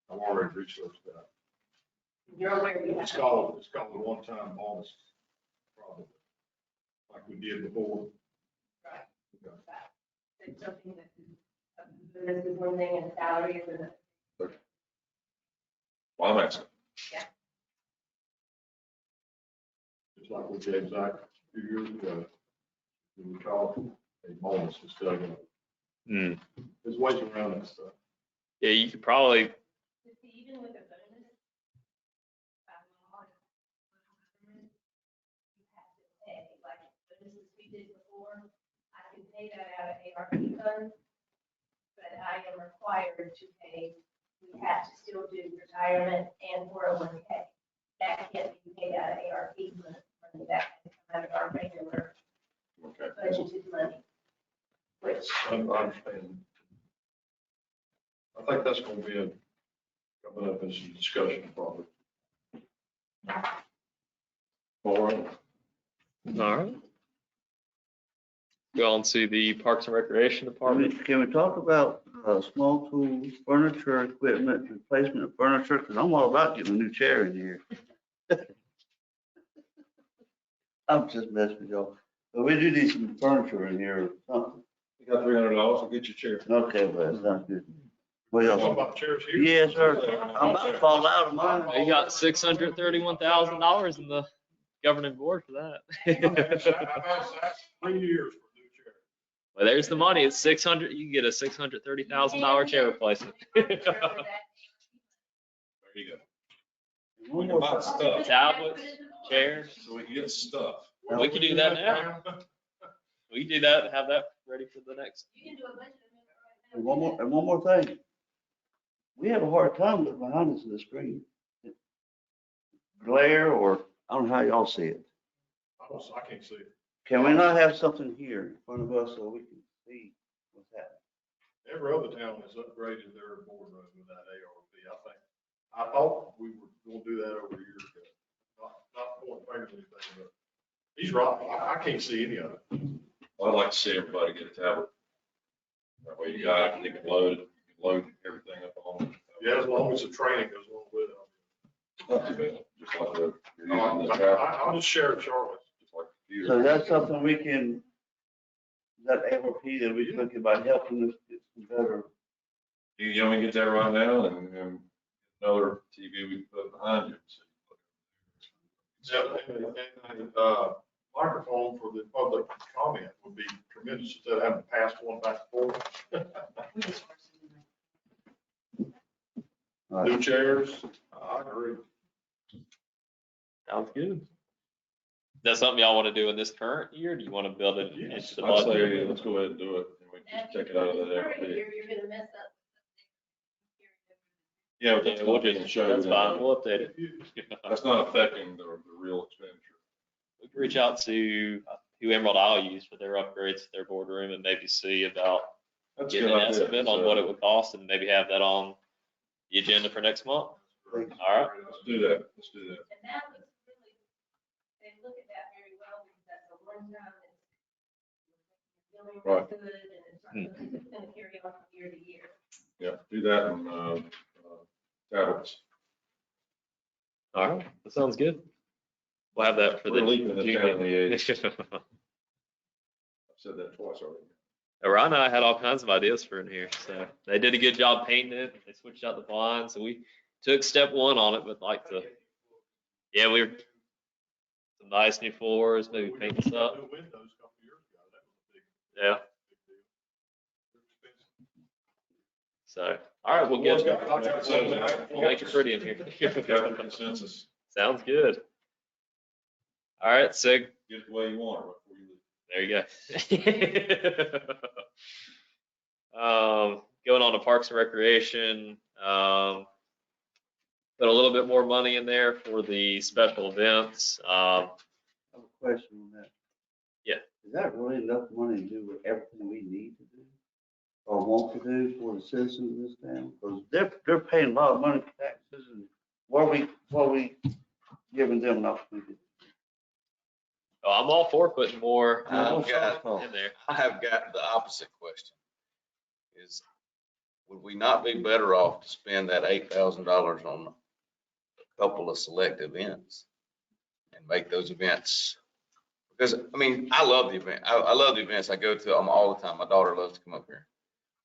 I've already researched that. You're aware you have. It's called a one-time bonus, probably, like we did before. Right. It's something that this is one thing and salary is another. Well, I'm asking. Just like we gave Zach a few years ago. We call it a bonus instead of, there's ways around that stuff. Yeah, you could probably, Even with a bonus, by law, you have to pay, like bonuses we did before, I can pay that out of ARP funds, but I am required to pay, we have to still do retirement and 401k. That can't be paid out of ARP money, that can come out of our regular Okay. budgeted money, which. I understand. I think that's going to be coming up in some discussion probably. All right. all right. Go on to the Parks and Recreation Department. Can we talk about small tools, furniture, equipment, replacement of furniture? Because I'm all about getting a new chair in here. I'm just messing with y'all. But we do need some furniture in here or something. You got $300, I'll get you a chair. Okay, well, that sounds good. What Talking else? about chairs here? Yes, sir. I'm about to fall out of mine. You got $631,000 in the governing board for I've asked that 3 years for a new chair. Well, there's the money. It's 600. You can get a $630,000 chair replacement. There you go. We can buy stuff, Tablets, chairs. so we can get stuff. We can do that now. We can do that and have that ready for the next. You can do a budget amendment right now. And one more thing. We have a hard time looking behind us in the screen. Glare or, I don't know how y'all see it. I can't see it. Can we not have something here in front of us so we can see what's happening? Every other town has upgraded their boardroom with that ARP, I think. I thought we were going to do that over a year ago. Not pointing fingers or anything, but he's right. I can't see any of it. I'd like to see everybody get a tablet. That way you got it, you can load it, you can load everything up on it. Yeah, as long as the training goes along with it. Not too bad, just like the, you're using the tablet, I'll just share it, Charlotte. just like the So computer. that's something we can, that ARP that we look about helping us get some better. You want me to get that right now and another TV we can put behind you. Yeah, microphone for the public comment would be tremendous instead of having to pass one back and forth. We just work something like New chairs, I agree. something y'all want to do in this current year? Do you want to build it Yes, into the I'd budget? say let's go ahead and do it. And we can just take it out of that. You're gonna mess up. Yeah, but Yeah, that's we'll not being just, showed. that's fine, we'll update it. That's not affecting the real expenditure. We can reach out to who Emerald Isle used for their upgrades to their boardroom and maybe see about That's a getting good an idea. estimate on what it would cost and maybe have that on the agenda for next month. All right. Let's do that. Let's do that. And that was really, they look at that very well because that's a one time. It's Right. good and it's not something that's gonna carry on from year to year. Yeah, do that and, tablets. All right, that sounds good. We'll have that for the We're leaving this June town in the meeting. 80s. I've said that twice already. Ryan and I had all kinds of ideas for in here, so they did a good job painting it. They switched out the blinds, so we took step one on it, but like the, yeah, we were some nice new floors, maybe paint this up. Yeah. So, all right, we'll get. Make it pretty in here. Consensus. Sounds good. All right, Sig. Get it the way you want it before you leave. There you go. Going on to Parks and Recreation, put a little bit more money in there for the special events. I have a question on that. Yeah. Is that really enough money to do with everything we need to do or want to do for the citizens of this town? Because they're paying a lot of money for taxes, and what are we giving them an opportunity? Oh, I'm all for putting more I've got, in there. I have got the opposite question. Is, would we not be better off to spend that $8,000 on a couple of select events and make those events? Because, I mean, I love the event. I love the events. I go to them all the time. My daughter loves to come up here.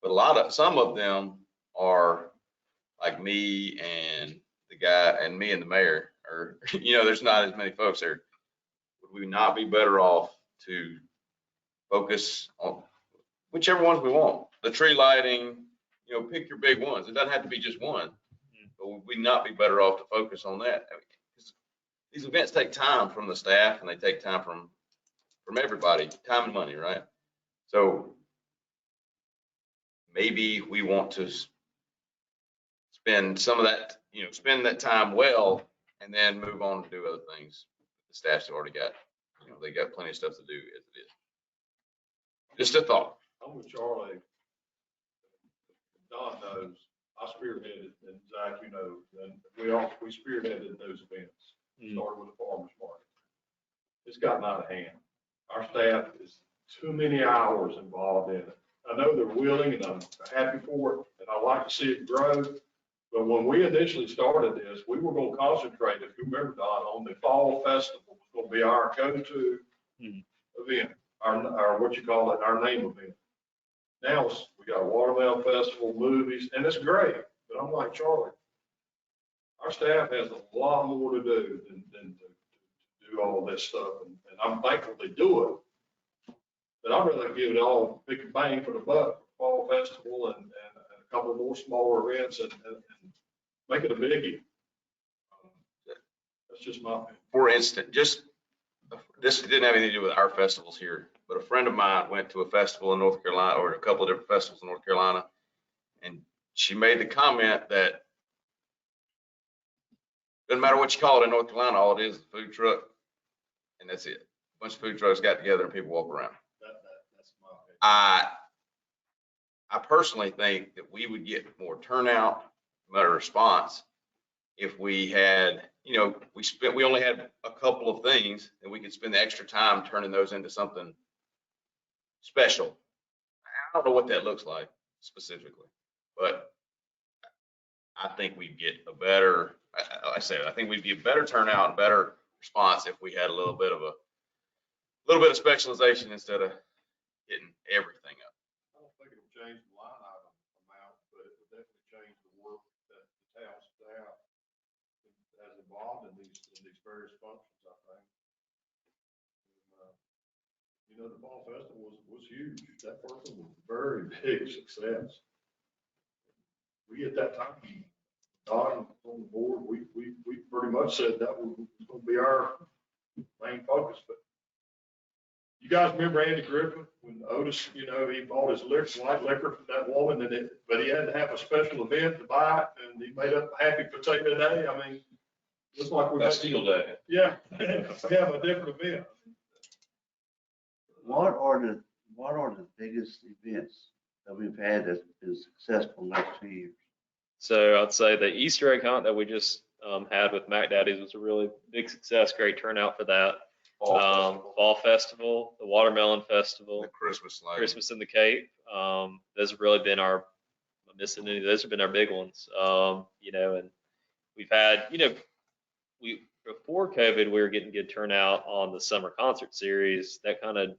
But some of them are like me and the guy and me and the mayor, or, there's not as many folks there. Would we not be better off to focus on whichever ones we want? The tree lighting, pick your big ones. It doesn't have to be just one, but would we not be better off to focus on that? I mean, 'cause these events take time from the staff and they take time from everybody, time and money, right? So maybe we want to spend some of that, spend that time well, and then move on to do other things. The staff's already got, they got plenty of stuff to do as it is. Just a thought. I'm with Charlie. Don knows, I spearheaded, and Zach, and we spearheaded those events. Started with the farmer's market. It's gotten out of hand. Our staff is too many hours involved in it. I know they're willing and I'm happy for it, and I like to see it grow. But when we initially started this, we were going to concentrate, if you remember, Don, on the fall festival. It's going to be our go-to event, our what you call it, our name event. Now we got a watermelon festival, movies, and it's great. But I'm like Charlie, our staff has a lot more to do than to do all this stuff, and I'm thankful they do it. But I'd rather give it all big bang for the buck, fall festival and a couple more smaller events and make it a biggie. That's just my opinion. For instance, this didn't have anything to do with our festivals here, but a friend of mine went to a festival in North Carolina, or a couple of different festivals in North Carolina, and she made the comment that doesn't matter what you call it in North Carolina, all it is a food truck, and that's it. A bunch of food trucks got together and people walk around. That's my opinion. I personally think that we would get more turnout, better response if we had, we only had a couple of things and we could spend the extra time turning those into something special. I don't know what that looks like specifically, but I think we'd get a better, I think we'd get a better turnout and better response if we had a little bit of specialization instead of hitting everything up. I don't think it'll change the line item amount, but it would definitely change the work that the town staff has involved in these various functions, I think. And, the fall festival was huge. That first one was a very big success. We at that time, Don on the board, we pretty much said that was going to be our main focus, but You guys remember Andy Griffin when Otis, you know, he bought his liquor, white liquor from that woman but he had to have a special event to buy it and he made up Happy Potato Day. I mean, looks like we. That's Steel Day. Yeah, we have a different event. What are the biggest events that we've had that's been successful in the last 2 years? So I'd say the Easter egg hunt that we just had with Mac Daddy's was a really big success. Great turnout for that. Fall Festival, the Watermelon Festival, The Christmas lighting. Christmas in the Cape. Those have really been our, I'm missing any, those have been our big ones. You know, and we've had, you know, before COVID, we were getting good turnout on the summer concert series. That kind of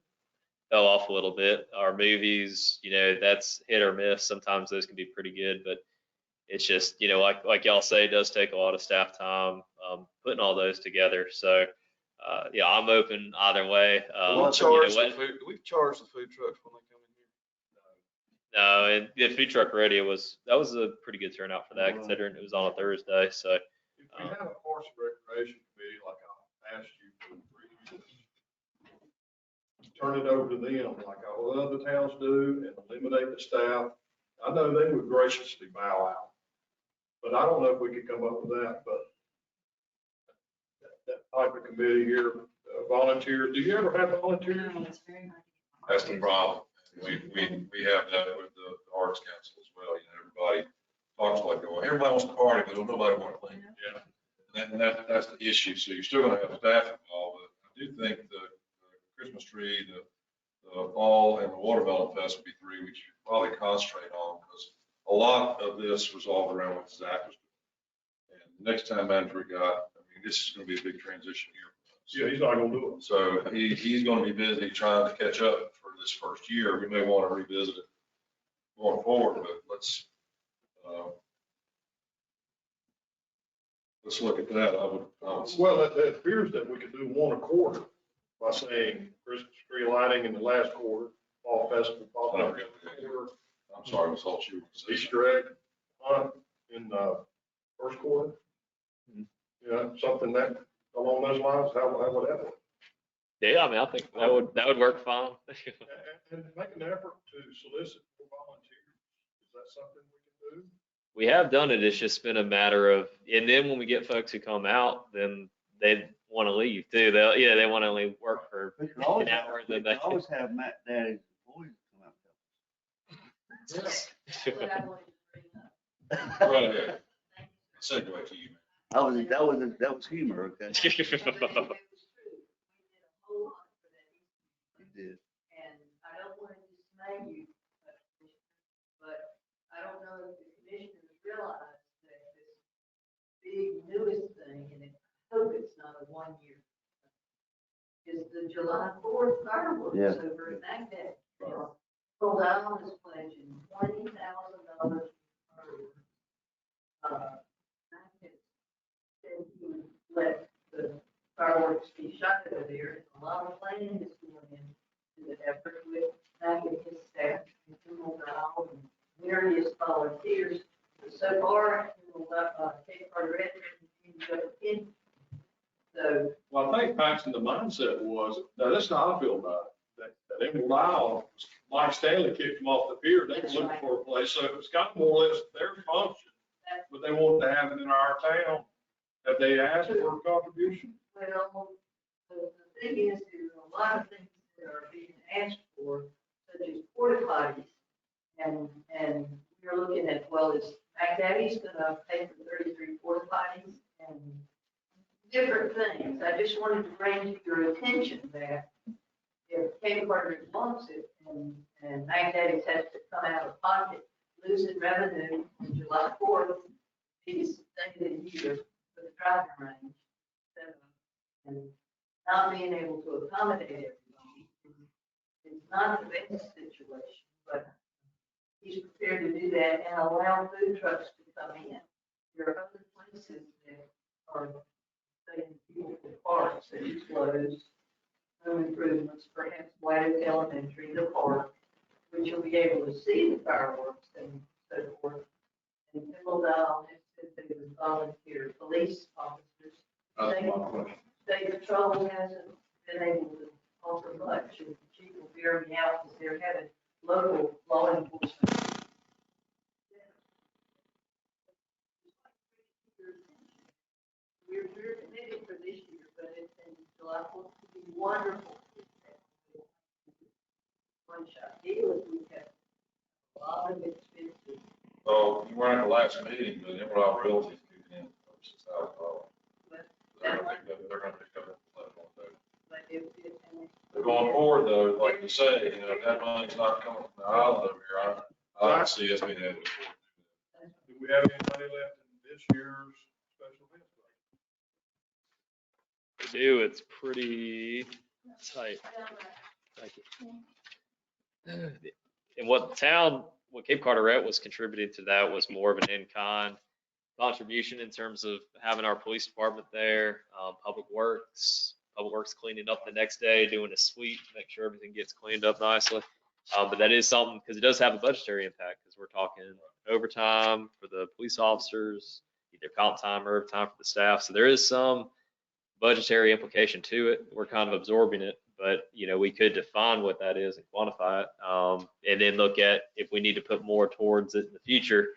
fell off a little bit. Our movies, you know, that's hit or miss. Sometimes those can be pretty good, but it's just, you know, like y'all say, it does take a lot of staff time putting all those together. So, yeah, I'm open either way. We've charged the food trucks when they come in here. No, and the food truck radio that was a pretty good turnout for that, considering it was on a Thursday. So, If we have a Parks and Recreation Committee, like I asked you for 3 years, turn it over to them like all other towns do and eliminate the staff. I know they would graciously bow out, but I don't know if we could come up with that, but that type of committee here, volunteers, do you ever have volunteers? No, it's very hard. That's the problem. We have that with the Arts Council as well. You know, everybody talks like, well, everybody wants to party, but don't nobody want to clean. Yeah. And that's the issue. So you're still going to have staff involved. But I do think the Christmas tree, the fall and the watermelon fest would be three we should probably concentrate on because a lot of this resolved around what Zach was doing. And the next time manager we got, I mean, this is going to be a big transition year. Yeah, he's not gonna do it. So he's going to be busy trying to catch up for this first year. We may want to revisit it going forward, but let's look at that. I would Well, it appears that we could do one a quarter by saying Christmas tree lighting in the last quarter, fall festival, fall I don't festival get quarter, I'm sorry, Ms. Holt, you. Easter egg hunt in first quarter. Yeah, something that along those lines. How would that work? yeah, I mean, I think that would work fine. And make an effort to solicit for volunteers. Is that something we can do? We have done it. It's just been a matter of, and then when we get folks who come out, then they want to leave too. They want to only work for We can always an hour. we Then can they always have Matt Daddy's boys come out. That's what I wanted to bring up. Right ahead. Segue to you, man. That was humor, okay? And it was true. We did a whole lot for that. You did. And I don't want to dismay you, but I don't know if the commissioners realize that this big newest thing, and I hope it's not a 1 year, is the July 4th fireworks Yeah. over at Baghdad. Rhode Island is pledging $20,000 for let the fireworks be shot over there. A lot of planning is going into the effort with Mac and his staff, and Emerald Isle, and various volunteers. So far, Cape Carteret continues up in. So, Well, I think Paxton, the mindset was, now that's how I feel about it, that Emerald Isle, Mike Stanley kicked them off the pier. They were That's looking right. for a place. So it was kind of more or less their function, but they wanted to have it in our town. Have they asked for a contribution? well, the thing is, there's a lot of things that are being asked for, such as porta potties. And we're looking at, well, is Mac Daddy's gonna pay for 33 porta potties and different things. I just wanted to bring to your attention that if Cape Carteret wants it and Mac Daddy's has to come out of pocket, losing revenue on July 4th, biggest thing of the year for the driving range. And not being able to accommodate everybody, it's not the best situation, but he's prepared to do that and allow food trucks to come in. There are other places that are saying people for parks that is closed, home improvements, perhaps White Oak Elementary, the park, which you'll be able to see the fireworks and so forth. And Emerald Isle has said they would volunteer police officers. That's my question. State Patrol hasn't been able to ultra much, and the chief will bear me out because they're having local law enforcement. We're committed for this year, but it's in July, supposed to be wonderful. One shot deal if we have a lot of expenses. So you weren't at the last meeting, but Emerald Realty's kicking in $6,000. They're gonna pick up that platform though. But and But going forward though, like you say, you know, if that money's not coming from the island over here, I don't see us being able to. Do we have any money left in this year's special events budget? We do, it's pretty tight. Thank you. And what Cape Carteret was contributing to that was more of an in-kind contribution in terms of having our police department there, public works cleaning up the next day, doing a sweep, make sure everything gets cleaned up nicely. But that is something, because it does have a budgetary impact, because we're talking overtime for the police officers, either comp time or overtime for the staff. So there is some budgetary implication to it. We're kind of absorbing it, but you know, we could define what that is and quantify it, and then look at if we need to put more towards it in the future,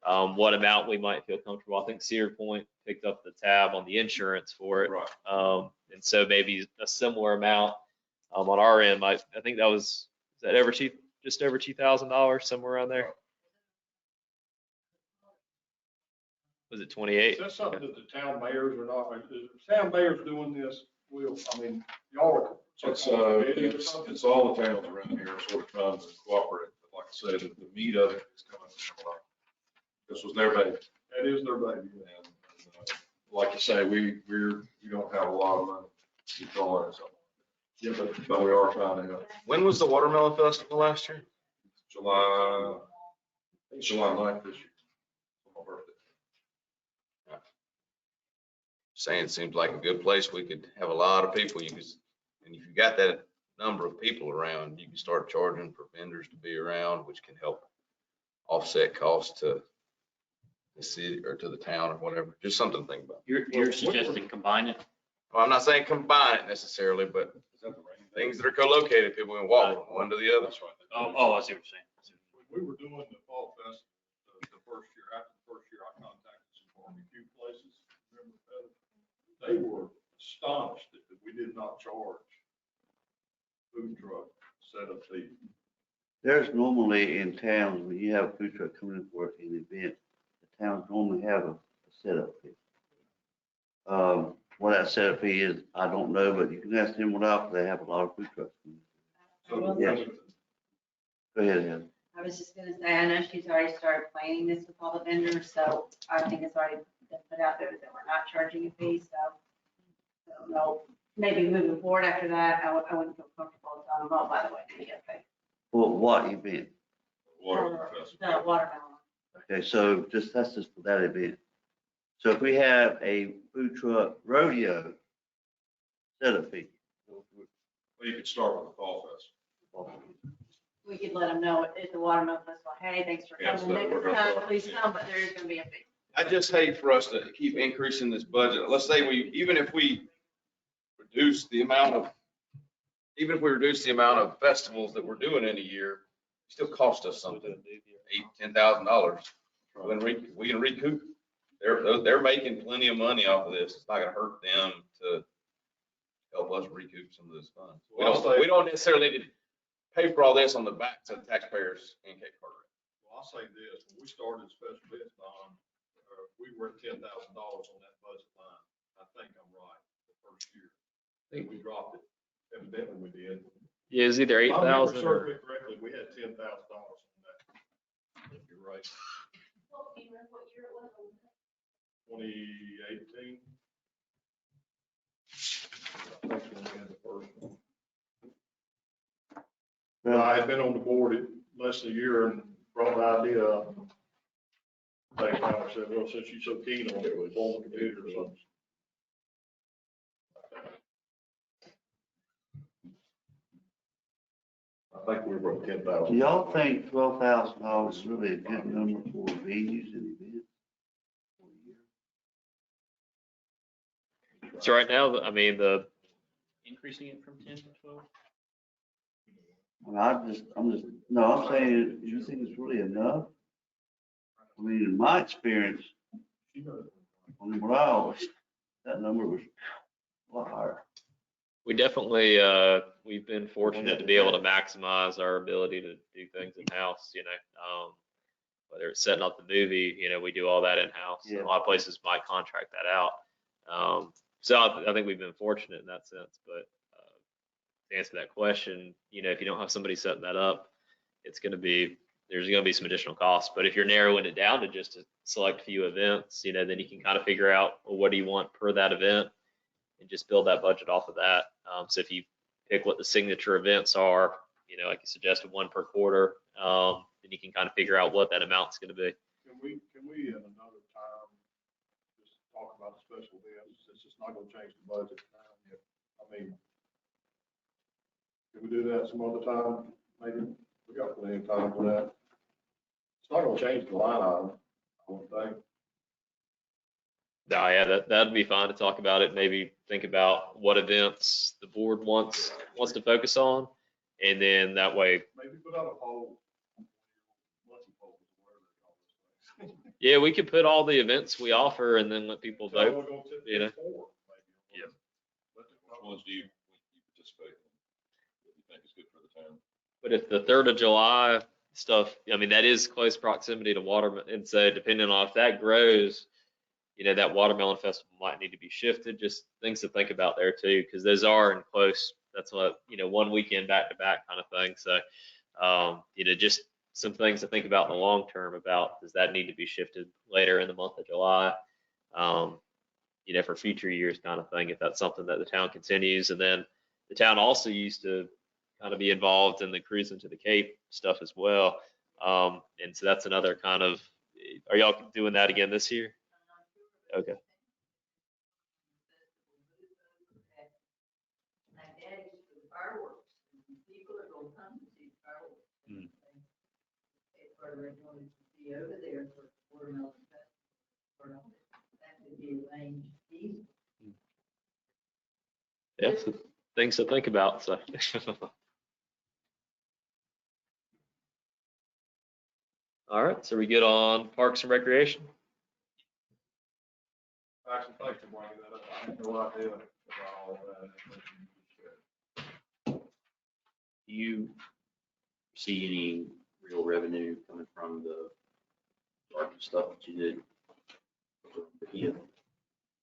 what amount we might feel comfortable. I think Cedar Point picked up the tab on the insurance for it. Right. And so maybe a similar amount on our end. I think that was, is that just over $2,000, somewhere around there? Was it 28? Is that something that the town mayors are not, is the town mayors doing this? I mean, y'all are. It's all the towns around here sort of trying to cooperate. But like I said, the meat of it is coming from Emerald. This was their baby. That is their baby. And like you say, we don't have a lot of money to throw at something. Yeah, But we are trying to help. When was the Watermelon Festival last year? July 9th this year. For my birthday. Saying it seems like a good place. We could have a lot of people. And if you got that number of people around, you can start charging for vendors to be around, which can help offset costs to the city or to the town or whatever. Just something to think about. You're suggesting combine it? Well, I'm not saying combine it necessarily, but things that are co-located, people can walk from one to the other. That's right. Oh, I see what you're saying. When we were doing the fall festival, the first year, after the first year, I contacted some barbecue places. Remember that? They were astonished that we did not charge food truck setup fee. There's normally in towns, when you have a food truck coming in for an event, the towns normally have a setup fee. What that setup fee is, I don't know, but you can ask them what else, they have a lot of food trucks. So, Yes. Go ahead, Heather. I was just gonna say, I know she's already started planning this with all the vendors, so I think it's already been put out there that we're not charging a fee, so. I don't know, maybe moving forward after that, I wouldn't feel comfortable telling them, oh, by the way, you get paid. For what event? Water For festival. the watermelon. Okay, so that's just for that event. So if we have a food truck rodeo setup fee. Well, you could start with the fall festival. We could let them know at the watermelon festival, hey, thanks for Yes, coming that we're next gonna time, start, please yeah. come, but there is gonna be a fee. I just hate for us to keep increasing this budget. Let's say even if we reduce the amount of festivals that we're doing in a year, it still cost us something, $8,000-$10,000. We can recoup. They're making plenty of money off of this. It's not gonna hurt them to help us recoup some of this funds. We don't necessarily need to pay for all this on the backs of taxpayers in Cape Carteret. Well, I'll say this, when we started special events bond, we were at $10,000 on that budget line. I think I'm right, the first year. I think we dropped it, evidently we did. Yeah, it's either If I remember 8,000 or. certainly correctly, we had $10,000 on that. If you're right, Well, do you remember what year it was? 2018. I think we had the first one. Well, I had been on the board less than a year and brought the idea up. I said, well, since you're so keen on it, we'll on the computer or something. I think we were at 10,000. Do y'all think $12,000 is really a good number for venues and events? So right now, I mean, increasing it from 10 to 12? Well, I'm saying, do you think it's really enough? I mean, in my experience, on what I always, that number was a lot higher. We definitely, we've been fortunate to be able to maximize our ability to do things in-house, whether it's setting up the movie, we do all that in-house. Yeah. A lot of places might contract that out. So I think we've been fortunate in that sense, but to answer that question, if you don't have somebody setting that up, there's going to be some additional costs. But if you're narrowing it down to just a select few events, then you can kind of figure out, well, what do you want per that event, and just build that budget off of that. So if you pick what the signature events are, like you suggested, one per quarter, then you can kind of figure out what that amount's going to be. Can we at another time just talk about the special events? It's just not gonna change the budget. I mean, can we do that some other time? Maybe, we got plenty of time for that. It's not gonna change the line item, I wouldn't think. No, yeah, that'd be fine to talk about it. Maybe think about what events the board wants to focus on, and then that way. Maybe put out a poll. Yeah, we could put all the events we offer and then let people vote. Yeah. Which ones do you participate in? What do you think is good for the town? But if the 3rd of July stuff, that is close proximity to watermelon, and so depending on if that grows, that watermelon festival might need to be shifted. Just things to think about there too, because those are in close. That's what one weekend back to back kind of thing. So, just some things to think about in the long term about, does that need to be shifted later in the month of July, for future years kind of thing, if that's something that the town continues. And then the town also used to kind of be involved in the cruising to the Cape stuff as well. And so that's another kind of, are y'all doing that again this year? Okay. My dad is for the fireworks, and people are gonna come to see the fireworks. Mm. Part of it wanted to be over there for watermelon festival. That could be arranged easily. Yeah, so things to think about. So. All right, so we get on Parks and Recreation. Actually, thanks for bringing that up. I had no idea about all that. Do you see any real revenue coming from the larger stuff that you did?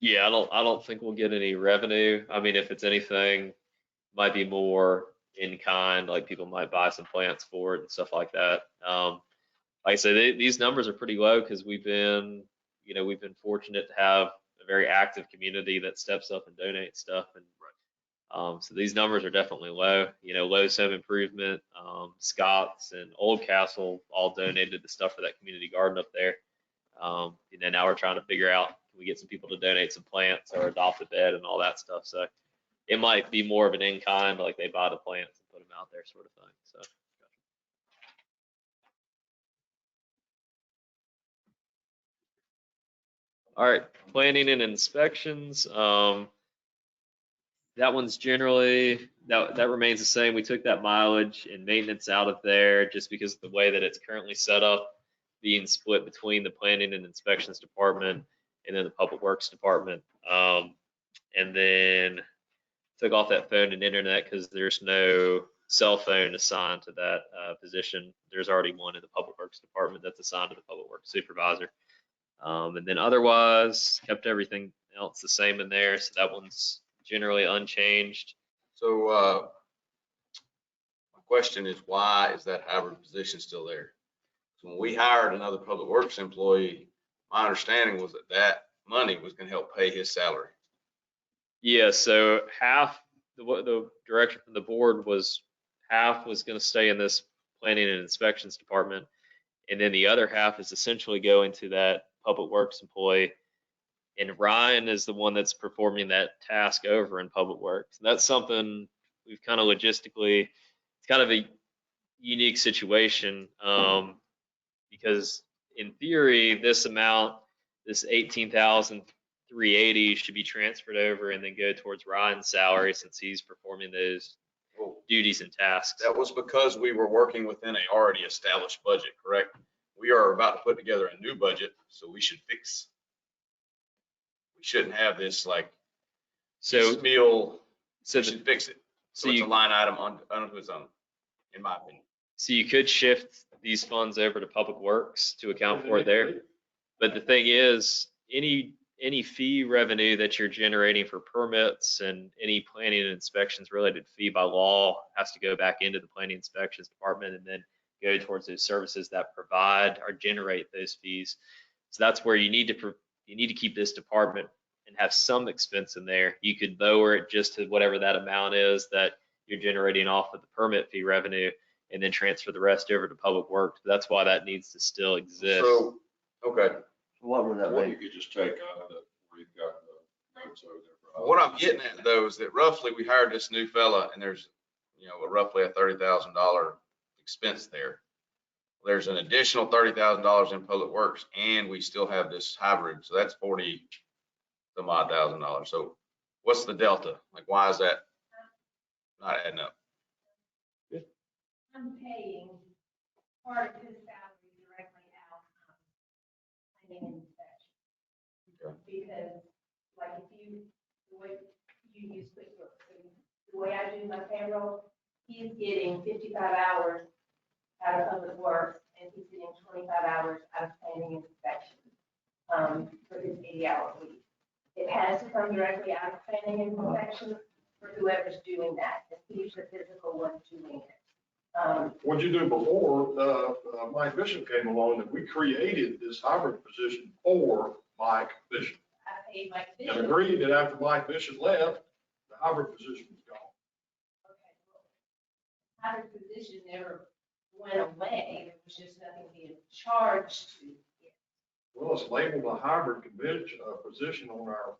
Yeah, I don't think we'll get any revenue. I mean, if it's anything, might be more in kind, like people might buy some plants for it and stuff like that. Like I said, these numbers are pretty low because we've been fortunate to have a very active community that steps up and donates stuff. And so these numbers are definitely low. Lowe's Home Improvement, Scott's, and Oldcastle all donated the stuff for that community garden up there. Now we're trying to figure out, can we get some people to donate some plants or adopt a bed and all that stuff. So it might be more of an in-kind, like they buy the plants and put them out there sort of thing. So. All right, planning and inspections. That one's generally, that remains the same. We took that mileage and maintenance out of there just because of the way that it's currently set up, being split between the planning and inspections department and then the public works department. And then took off that phone and internet because there's no cell phone assigned to that position. There's already one in the public works department that's assigned to the public works supervisor. And then otherwise kept everything else the same in there. So that one's generally unchanged. So my question is, why is that hybrid position still there? So when we hired another public works employee, my understanding was that money was going to help pay his salary. Yeah, so half, the direction from the board was half was going to stay in this planning and inspections department, and then the other half is essentially going to that public works employee. And Ryan is the one that's performing that task over in public works. And that's something we've kind of logistically, it's kind of a unique situation, because in theory, this amount, this $18,300 380 should be transferred over and then go towards Ryan's salary since he's performing those duties and tasks. That was because we were working within a already established budget, correct? We are about to put together a new budget, so we shouldn't have this like meal. So we should fix it. So it's a line item on its own, in my opinion. So you could shift these funds over to Public Works to account for it there. But the thing is, any fee revenue that you're generating for permits and any planning and inspections related fee by law has to go back into the planning inspections department and then go towards those services that provide or generate those fees. So that's where you need to keep this department and have some expense in there. You could lower it just to whatever that amount is that you're generating off of the permit fee revenue and then transfer the rest over to Public Works. That's why that needs to still exist. So, okay. What would that What be? you could just take out of that, where you've got the notes over there. for What I'm getting at though is that roughly we hired this new fella and there's, roughly a $30,000 expense there. There's an additional $30,000 in Public Works and we still have this hybrid. So that's $40,000. So what's the delta? Like, why is that not adding up? I'm paying part of his salary directly out of planning and inspection. Okay. Because like the way you use QuickBooks, the way I do my payroll, he's getting 55 hours out of Public Works and he's getting 25 hours out of planning and inspection for his 80-hour week. It has to come directly out of planning and inspection for whoever's doing that. And he's the physical one doing it. What'd you do before, Mike Bishop came along, that we created this hybrid position for Mike Bishop? I paid Mike And Bishop. agreed that after Mike Bishop left, the hybrid position was gone. Okay, well, hybrid position never went away. There was just nothing being charged to it. Well, it's labeled a hybrid position on our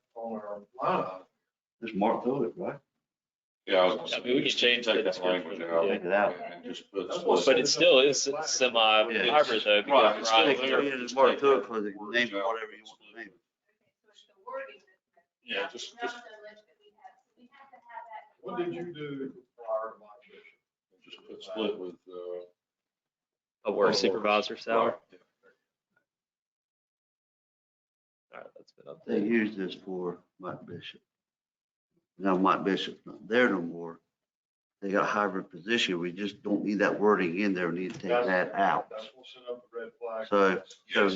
line item. Just mark through it, right? Yeah, I was gonna say, I mean, we can just change take the that language out. Take it out. And just put. That's what- But it still is semi-hybrid though, Right, because it's Ryan, still Yeah, there. just mark through it because it can name it whatever you want to name it. Okay, so it's the wording that's. Yeah, just- Not so much that we have to have that. What did you do prior to Mike Bishop? Just put split with, a work supervisor salary. right, All right, that's been They updated. use this for Mike Bishop. Now Mike Bishop's not there no more. They got a hybrid position. We just don't need that wording in there. We need to take that out. That's what set up the red flag. So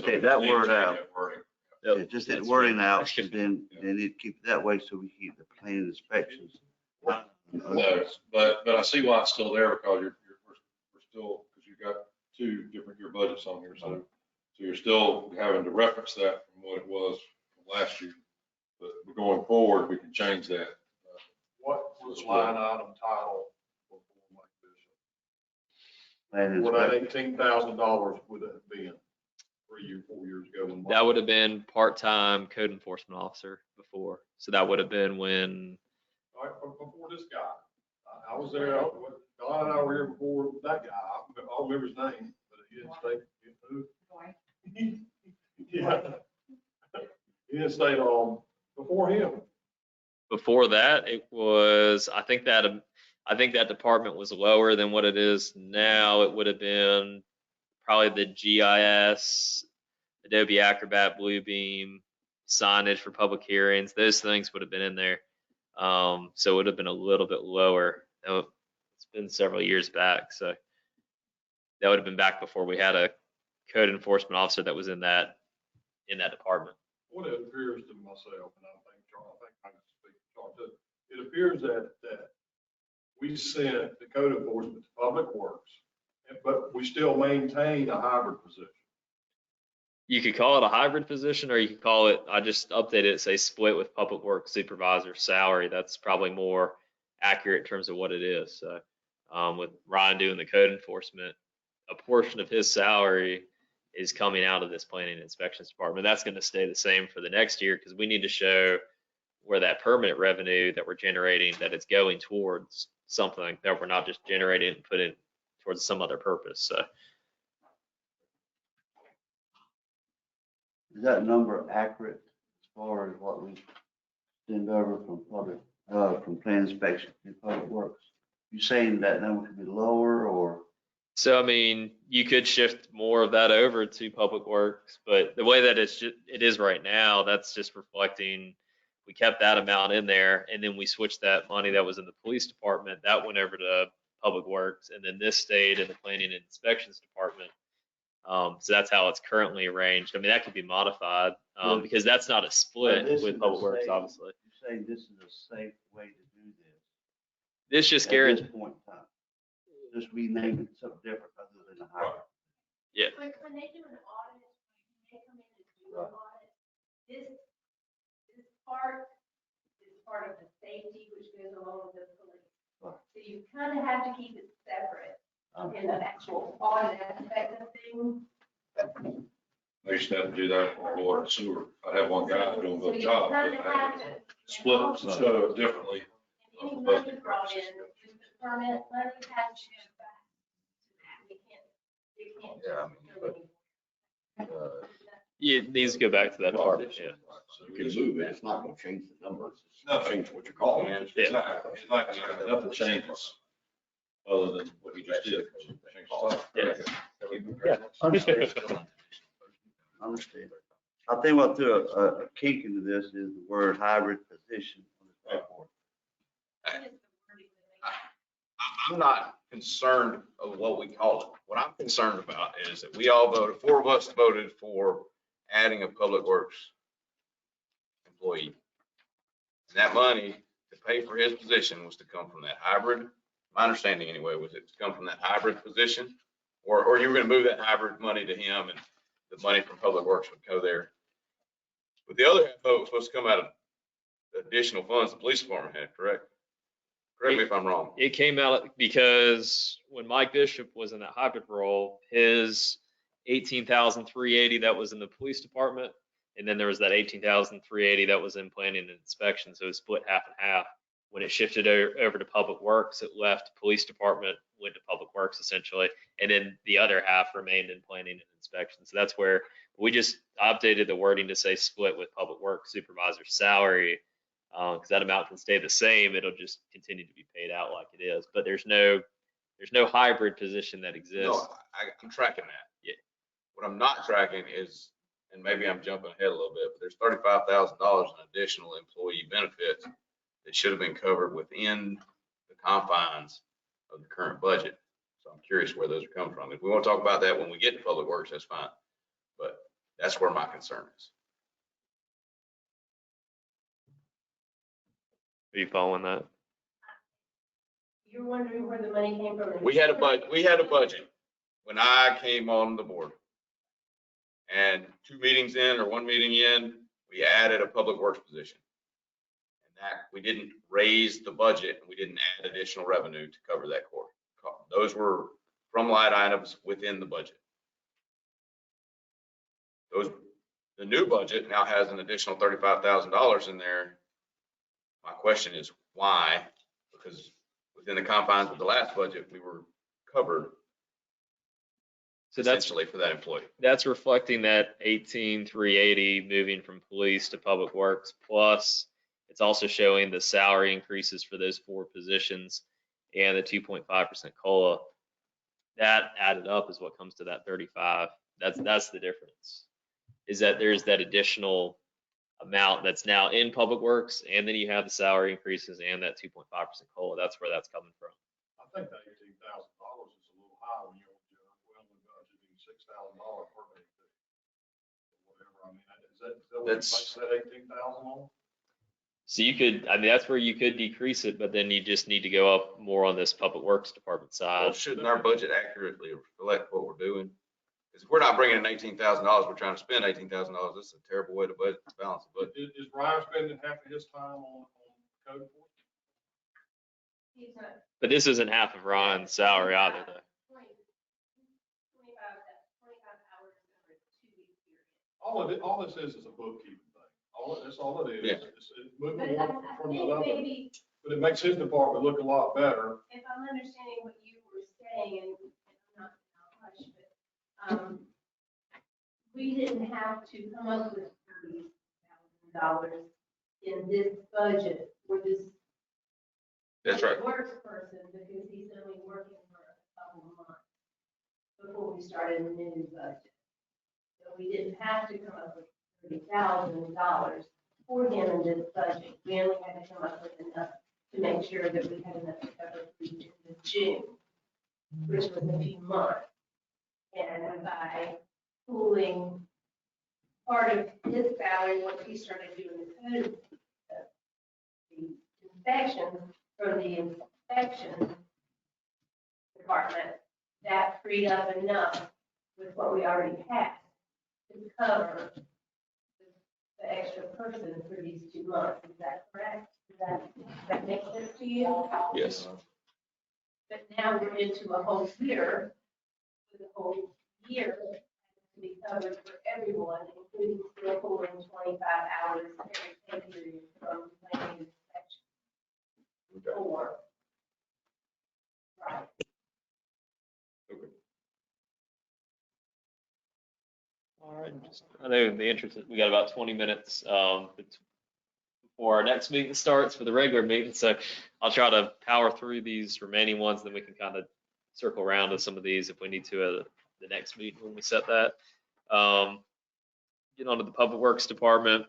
take that word out. wording. Yep. Yeah, just take the That's wording right. out, and then they need to keep it that way so we keep the planning inspections. No, but I see why it's still there, because we're still, because you've got two different year budgets on here, so you're still having to reference that from what it was from last year. But going forward, we can change that. What was line item title for Mike Bishop? Planning What that inspection. $18,000 would have been 4 years ago? when Mike- That would have been part-time code enforcement officer before. So that would have been when, All right, before this guy. I was there, Don and I were here before that guy. I don't remember his name, but he didn't stay. Yeah. He didn't stay long before him. before that, it was, I think that department was lower than what it is now. It would have been probably the GIS, Adobe Acrobat, Bluebeam, signage for public hearings. Those things would have been in there. So it would have been a little bit lower. It's been several years back. So that would have been back before we had a code enforcement officer that was in that department. What it appears to myself, and I think I can speak to Charles, too, it appears that we sent the code enforcement to Public Works, but we still maintain a hybrid position. You could call it a hybrid position, or you could call it, I just updated it, say split with public works supervisor salary. That's probably more accurate in terms of what it is. So with Ryan doing the code enforcement, a portion of his salary is coming out of this planning and inspections department. That's going to stay the same for the next year, because we need to show where that permanent revenue that we're generating, that it's going towards something, that we're not just generating and putting it towards some other purpose. So Is that number accurate as far as what we send over from from plan inspection to public works? You saying that number could be lower or? So, I mean, you could shift more of that over to public works, but the way that it is right now, that's just reflecting, we kept that amount in there, and then we switched that money that was in the police department, that went over to public works, and then this stayed in the planning and inspections department. So that's how it's currently arranged. I mean, that could be modified, because that's not a split with public works, obviously. You're saying this is a safe way to do this? This just At guarantees, this point in time? Just rename it something different other than the hybrid? yeah. When they do an audit, they come in and do an audit. This part is part of the safety, which goes along with the police. Right. So you kind of have to keep it separate in the actual audit aspect of things. I used to have to do that for water and sewer. I'd have one guy doing So both you jobs, kind but of I have had to to. split some stuff differently. Any money brought in, with the permit money has to go back to that. We can't Yeah, I mean, just go anymore. It needs to go back to that department, yeah. So you can move it, it's not gonna change the numbers, it's No. gonna change what you're calling it. It's not, nothing changes other than what you just did. Change the Yeah. Understand. Understand. I think what threw a kink into this is the word hybrid position on the paperwork. I'm not concerned of what we call it. What I'm concerned about is that we all voted, 4 of us voted for adding a public works employee. And that money to pay for his position was to come from that hybrid. My understanding anyway was it to come from that hybrid position, or you were gonna move that hybrid money to him and the money from public works would go there. But the other half vote was supposed to come out of additional funds the police department had, correct? Correct me if I'm wrong. It came out because when Mike Bishop was in that hybrid role, his 18,380 that was in the police department, and then there was that 18,380 that was in planning and inspection. So it was split half and half. When it shifted over to public works, it left police department, went to public works essentially, and then the other half remained in planning and inspection. So that's where we just updated the wording to say split with public works supervisor salary. Because that amount can stay the same, it'll just continue to be paid out like it is. But there's no hybrid position that exists. No, I'm tracking that. Yeah. What I'm not tracking is, and maybe I'm jumping ahead a little bit, but there's $35,000 in additional employee benefits that should have been covered within the confines of the current budget. So I'm curious where those are coming from. If we want to talk about that when we get to public works, that's fine. But that's where my concern is. Are you following that? You're wondering where the money came from? We had a budget when I came on the board. And 2 meetings in or 1 meeting in, we added a public works position. And that, we didn't raise the budget and we didn't add additional revenue to cover that cost. Those were from line items within the budget. The new budget now has an additional $35,000 in there. My question is why? Because within the confines of the last budget, we were covered So that's essentially for that employee. that's reflecting that 18,380 moving from police to public works. Plus, it's also showing the salary increases for those 4 positions and the 2.5% COLA. That added up is what comes to that 35. That's the difference. Is that there's that additional amount that's now in public works, and then you have the salary increases and that 2.5% COLA. That's where that's coming from. I think that $18,000 is a little high when you're only budgeting $6,000 per day. Whatever, I mean, is that what That's- makes that 18,000 on? So you could, I mean, that's where you could decrease it, but then you just need to go up more on this public works department Well, side. shouldn't our budget accurately reflect what we're doing? Because if we're not bringing in $18,000, we're trying to spend $18,000. This is a terrible way to balance the budget. Is Ryan spending half of his time on code enforcement? He's not But this isn't half of Ryan's salary either, though. 25 hours over a 2-week period. All this is a bookkeeping thing. That's all it is. Yeah. It's moving But one I from think another. maybe, But it makes his department look a lot better. if I'm understanding what you were saying, and I'm not rush, but we didn't have to come up with $30,000 dollars in this budget for this That's right. works person, because he's only working for a couple of months before we started the new budget. So we didn't have to come up with $30,000 for him in this budget. We only had to come up with enough to make sure that we had enough to cover through to June, which was a few months. And by pooling part of his salary, once he started doing the inspections from the inspection department, that freed up enough with what we already had to cover the extra person for these 2 months. Is that correct? Does that make sense to you? Yes. But now we're into a whole year, with a whole year to be covered for everyone, including still pulling 25 hours every pay period from planning inspection. Or, right. All right. I know in the interest, we got about 20 minutes before our next meeting starts for the regular meeting. So I'll try to power through these remaining ones, then we can kind of circle around to some of these if we need to at the next meeting when we set that. Get on to the Public Works Department.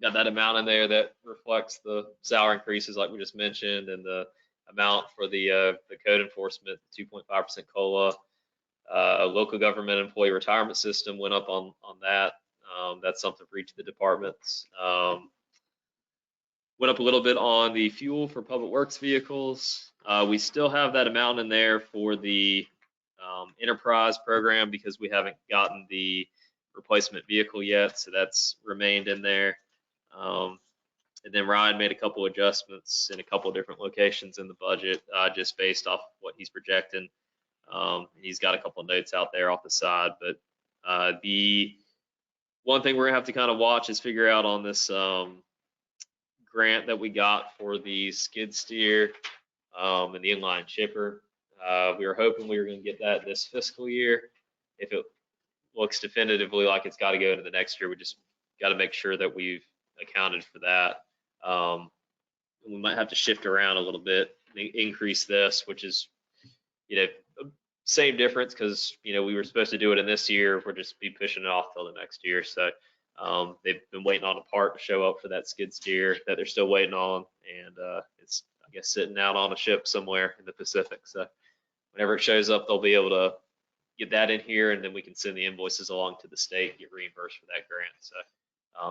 Got that amount in there that reflects the salary increases like we just mentioned, and the amount for the code enforcement, 2.5% COLA. Local government employee retirement system went up on that. That's something for each of the departments. Went up a little bit on the fuel for public works vehicles. We still have that amount in there for the enterprise program because we haven't gotten the replacement vehicle yet, so that's remained in there. And then Ryan made a couple adjustments in a couple different locations in the budget, just based off what he's projecting. He's got a couple of notes out there off the side, but the one thing we're gonna have to kind of watch is figure out on this grant that we got for the skid steer and the inline chipper. We were hoping we were gonna get that this fiscal year. If it looks definitively like it's got to go into the next year, we just got to make sure that we've accounted for that. We might have to shift around a little bit, increase this, which is, same difference because, we were supposed to do it in this year. We're just be pushing it off till the next year. So they've been waiting on a part to show up for that skid steer that they're still waiting on. And it's, I guess, sitting out on a ship somewhere in the Pacific. So whenever it shows up, they'll be able to get that in here, and then we can send the invoices along to the state and get reimbursed for that grant. So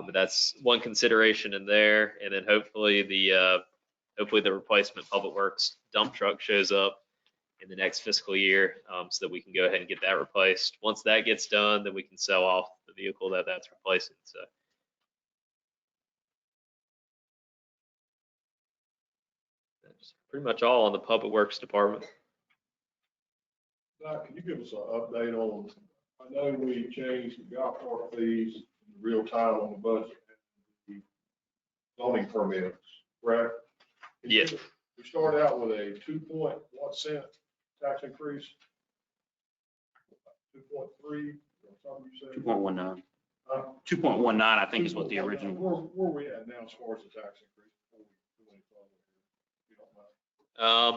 but that's one consideration in there. And then hopefully the replacement public works dump truck shows up in the next fiscal year, so that we can go ahead and get that replaced. Once that gets done, then we can sell off the vehicle that's replacing. So that's pretty much all on the public works department. Doc, can you give us an update on, I know we changed the golf cart fees in real time on the budget, the zoning permits, correct? Yes. We started out with a 2.1 cent tax increase. 2.3, or something you said? 2.19. 2.19, I think is what the original. Where are we at now as far as the tax increase? Before we do any further here, if you don't mind.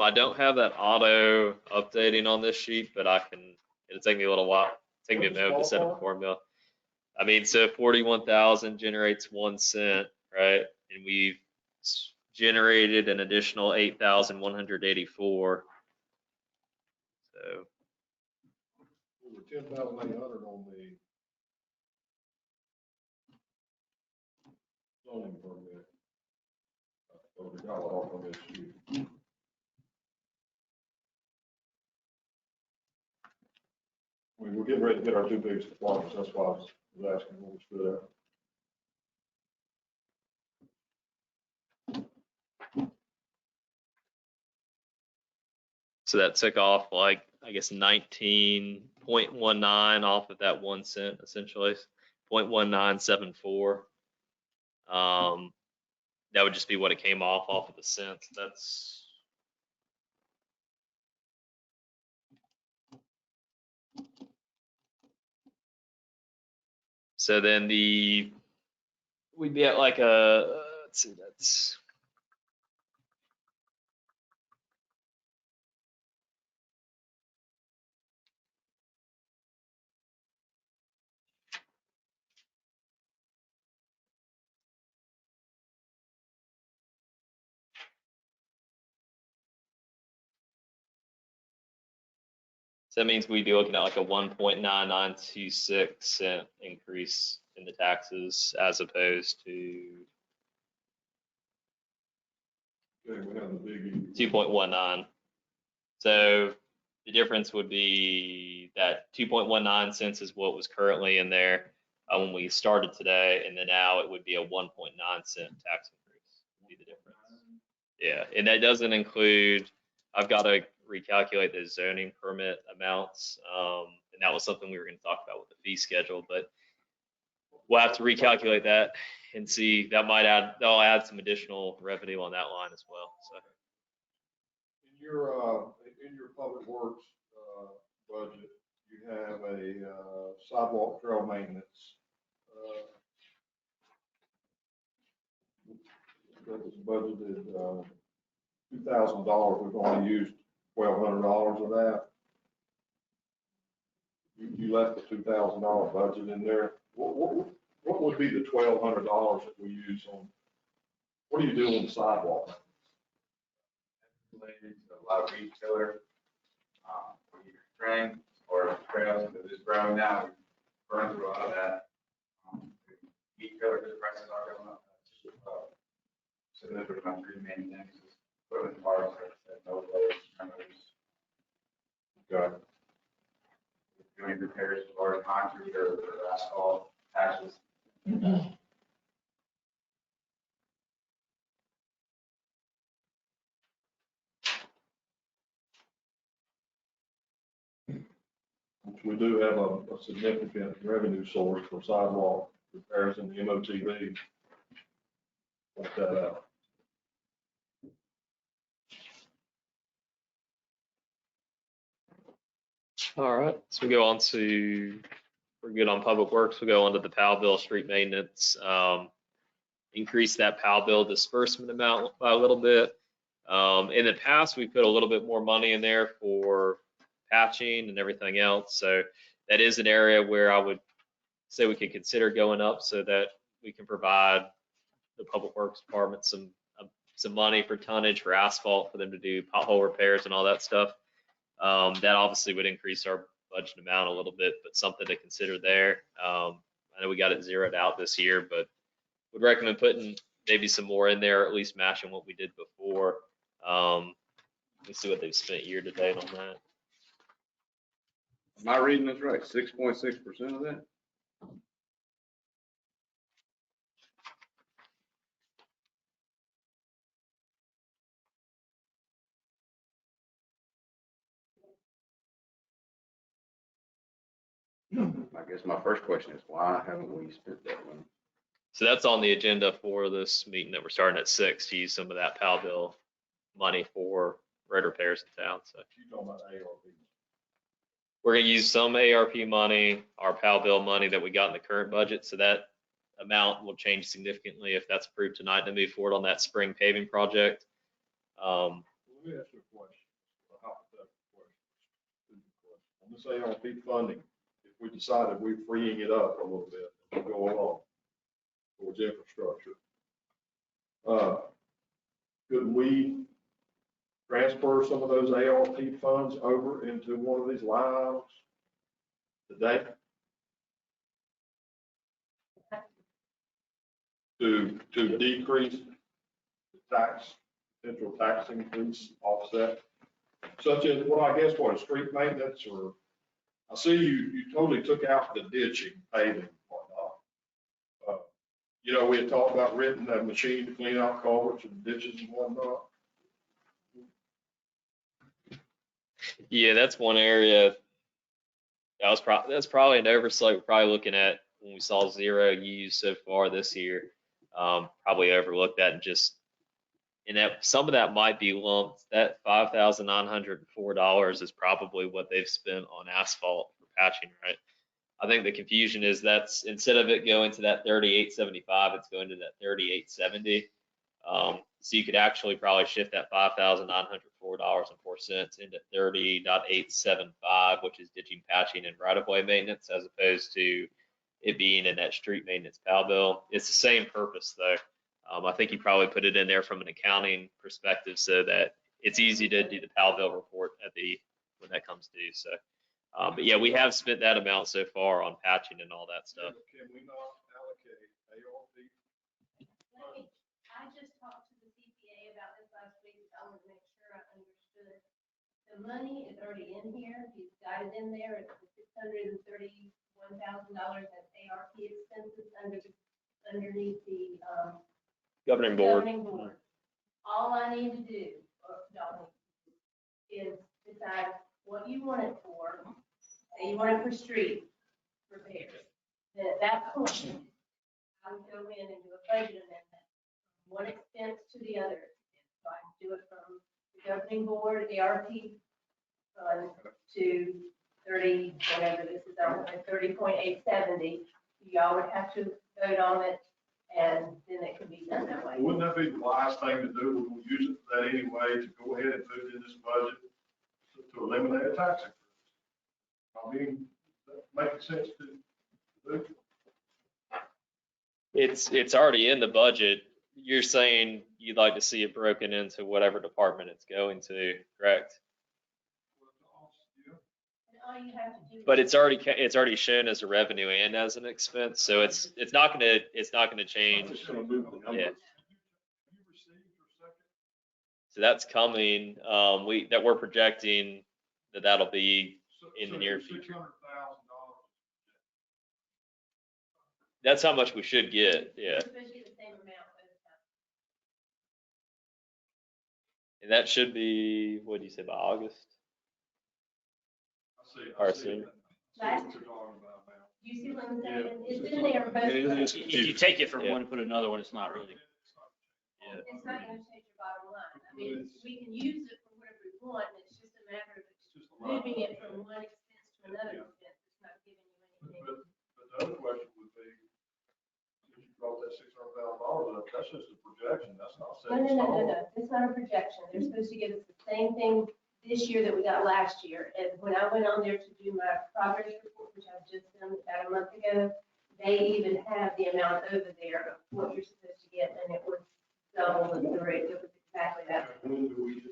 I don't have that auto updating on this sheet, but it'll take me a little while. Take me a moment to set up a formula. I mean, so 41,000 generates 1 cent, right? And we've generated an additional 8,184. So Over 10,800 on the zoning permit. Or the golf cart on this sheet. We're getting ready to get our two biggest departments. That's why I was asking what we stood at. So that took off like, I guess, 19.19 off of that 1 cent, essentially, 0.1974. That would just be what it came off of the cents. That's so then the we'd be at like a, let's see, that's, so that means we'd be looking at like a 1.9926 cent increase in the taxes as opposed to Okay, we have the biggie. 2.19. So the difference would be that 2.19 cents is what was currently in there when we started today, and then now it would be a 1.9 cent tax increase would be the difference. Yeah, and that doesn't include, I've got to recalculate the zoning permit amounts, and that was something we were going to talk about with the fee schedule, but we'll have to recalculate that and see, that might add, that'll add some additional revenue on that line as well, so. In your public works, budget, you have a, sidewalk trail maintenance. That was budgeted, $2,000, we've only used $1,200 of that. You left the $2,000 budget in there. What would be the $1,200 that we use on, what do you do on the sidewalk? Related to a lot of weed killer, either string or trails that is growing now, we burn through a lot of that. Weed killer, because prices are going up. So those are my three main things, is equipment parts, like I said, no blades, trimmers. Got it. Doing repairs to large concrete or asphalt patches. We do have a significant revenue source for sidewalk repairs in the MOTV. Point that out. All right, so we go on to, we're good on public works, we go on to the PAL bill street maintenance. Increase that PAL bill disbursement amount by a little bit. In the past, we put a little bit more money in there for patching and everything else. So that is an area where I would say we could consider going up so that we can provide the public works department some money for tonnage for asphalt for them to do pothole repairs and all that stuff. That obviously would increase our budget amount a little bit, but something to consider there. I know we got it zeroed out this year, but would recommend putting maybe some more in there, or at least matching what we did before. Let's see what they've spent year to date on that. Am I reading this right? 6.6% of that? I guess my first question is, why haven't we spent that money? So that's on the agenda for this meeting that we're starting at 6 to use some of that PAL bill money for road repairs in town. So You talking about ARP? we're going to use some ARP money, our PAL bill money that we got in the current budget. So that amount will change significantly if that's approved tonight to move forward on that spring paving project. Let me ask you a question, a hypothetical question. On this ARP funding, if we decided we're freeing it up a little bit as we go along towards infrastructure, could we transfer some of those ARP funds over into one of these line items today? To decrease the potential tax increase offset, such as what I guess what, street maintenance, or I see you totally took out the ditching, paving, whatnot. You know, we had talked about renting that machine to clean out culverts and ditches and whatnot. Yeah, that's one area. That's probably an oversight we're probably looking at when we saw zero used so far this year. Probably overlooked that, and just, and that some of that might be lumped. That $5,904 is probably what they've spent on asphalt for patching, right? I think the confusion is that's instead of it going to that 3875, it's going to that 3870. So you could actually probably shift that $5,904.04 into 30.875, which is ditching, patching, and right-of-way maintenance, as opposed to it being in that street maintenance PAL bill. It's the same purpose though. I think you probably put it in there from an accounting perspective so that it's easy to do the PAL bill report at when that comes due. So, but yeah, we have spent that amount so far on patching and all that stuff. Can we not allocate ARP? I just talked to the CPA about this last week. I want to make sure I understood. The money is already in here. He's got it in there. It's $631,000 as ARP expenses underneath the Governing board. All I need to do, is decide what you want it for. Say you want it for street repairs. Then at that point, I would go in and do a budget amendment, one expense to the other. So I can do it from the governing board, ARP fund to 30, whatever this is, 30.870. Y'all would have to vote on it, and then it could be done that way. Wouldn't that be the wise thing to do? We're going to use it for that anyway, to go ahead and put it in this budget to eliminate a tax increase. I mean, that makes sense to do. It's already in the budget. You're saying you'd like to see it broken into whatever department it's going to, correct? And all you have to do. But it's already shown as a revenue and as an expense, so it's not gonna change. Yeah. So that's coming. We're projecting that'll be in the near future. That's how much we should get. Yeah. And that should be, what do you say, by August? I see. You see what I'm saying? It's in there, but If you take it from one and put another one, it's not really. Yeah. it's not gonna change your bottom line. I mean, we can use it for whatever we want, and it's just a matter of moving it from one expense to another expense. It's not giving you anything. But the other question would be, if you brought that $600,000 up, that's just a projection, that's not set in stone. No. It's not a projection. They're supposed to give us the same thing this year that we got last year. And when I went on there to do my progress report, which I've just done about a month ago, they even have the amount over there of what you're supposed to get, and it was double the rate. It was exactly that. When do we do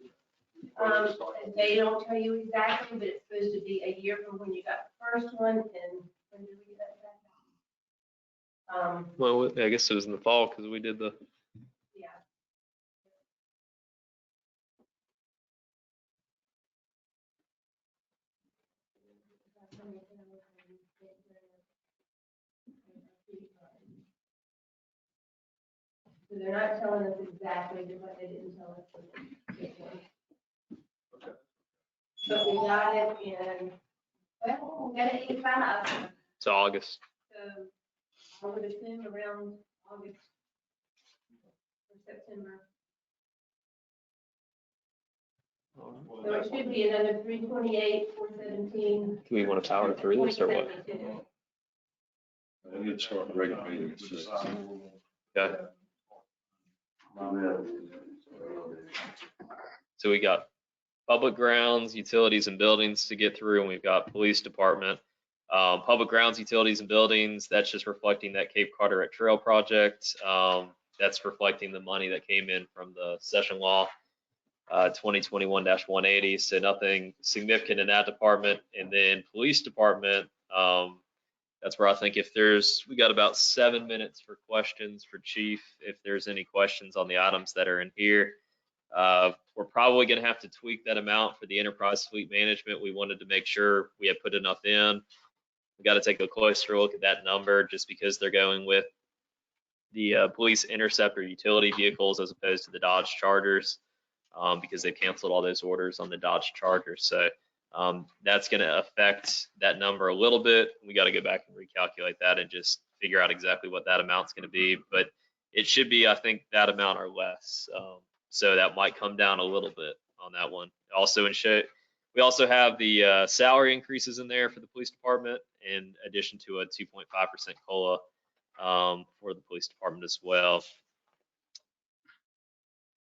They don't tell you exactly, but it's supposed to be a year from when you got the first one, and when did we get that back? Well, I guess it was in the fall because we did the. Yeah. So they're not telling us exactly what they didn't tell us. But we got it in, well, we got it 85. It's August. So I would assume around August or September. So it should be another 328, 417. Do we want to power through this or what? 2072. And it's starting the regular meeting at 6. Okay. So we got public grounds, utilities, and buildings to get through, and we've got police department. Public grounds, utilities, and buildings, that's just reflecting that Cape Carteret Trail project. That's reflecting the money that came in from the session law 2021-180. So nothing significant in that department. And then police department, that's where I think we got about 7 minutes for questions for Chief, if there's any questions on the items that are in here. We're probably going to have to tweak that amount for the enterprise fleet management. We wanted to make sure we had put enough in. We got to take a closer look at that number just because they're going with the police interceptor utility vehicles as opposed to the Dodge Chargers, because they've canceled all those orders on the Dodge Chargers. So that's going to affect that number a little bit. We got to go back and recalculate that and just figure out exactly what that amount's going to be. But it should be, I think, that amount or less. So that might come down a little bit on that one. Also, We also have the salary increases in there for the police department, in addition to a 2.5% COLA for the police department as well.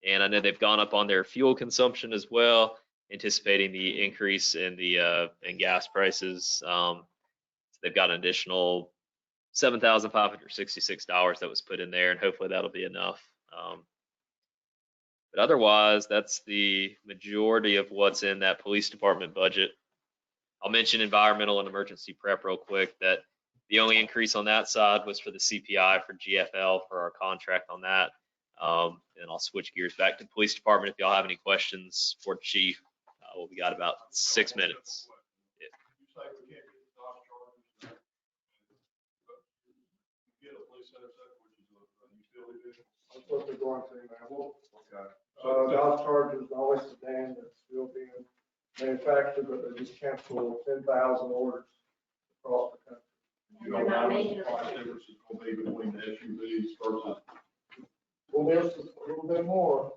And I know they've gone up on their fuel consumption as well, anticipating the increase in the in gas prices. So they've got an additional $7,566 that was put in there, and hopefully that'll be enough. But otherwise, that's the majority of what's in that police department budget. I'll mention environmental and emergency prep real quick, that the only increase on that side was for the CPI for GFL for our contract on that. And I'll switch gears back to the police department if y'all have any questions for the chief. Well, we got about 6 minutes. You say we can't get the DOS charges. Get a police intercept, which is a utility vehicle. That's what they're going to now. Okay. DOS charges, always sedan that's still being manufactured, but they just canceled 10,000 orders across the country. You know, how much the price difference is going to be between the SUVs versus. Well, there's a little bit more.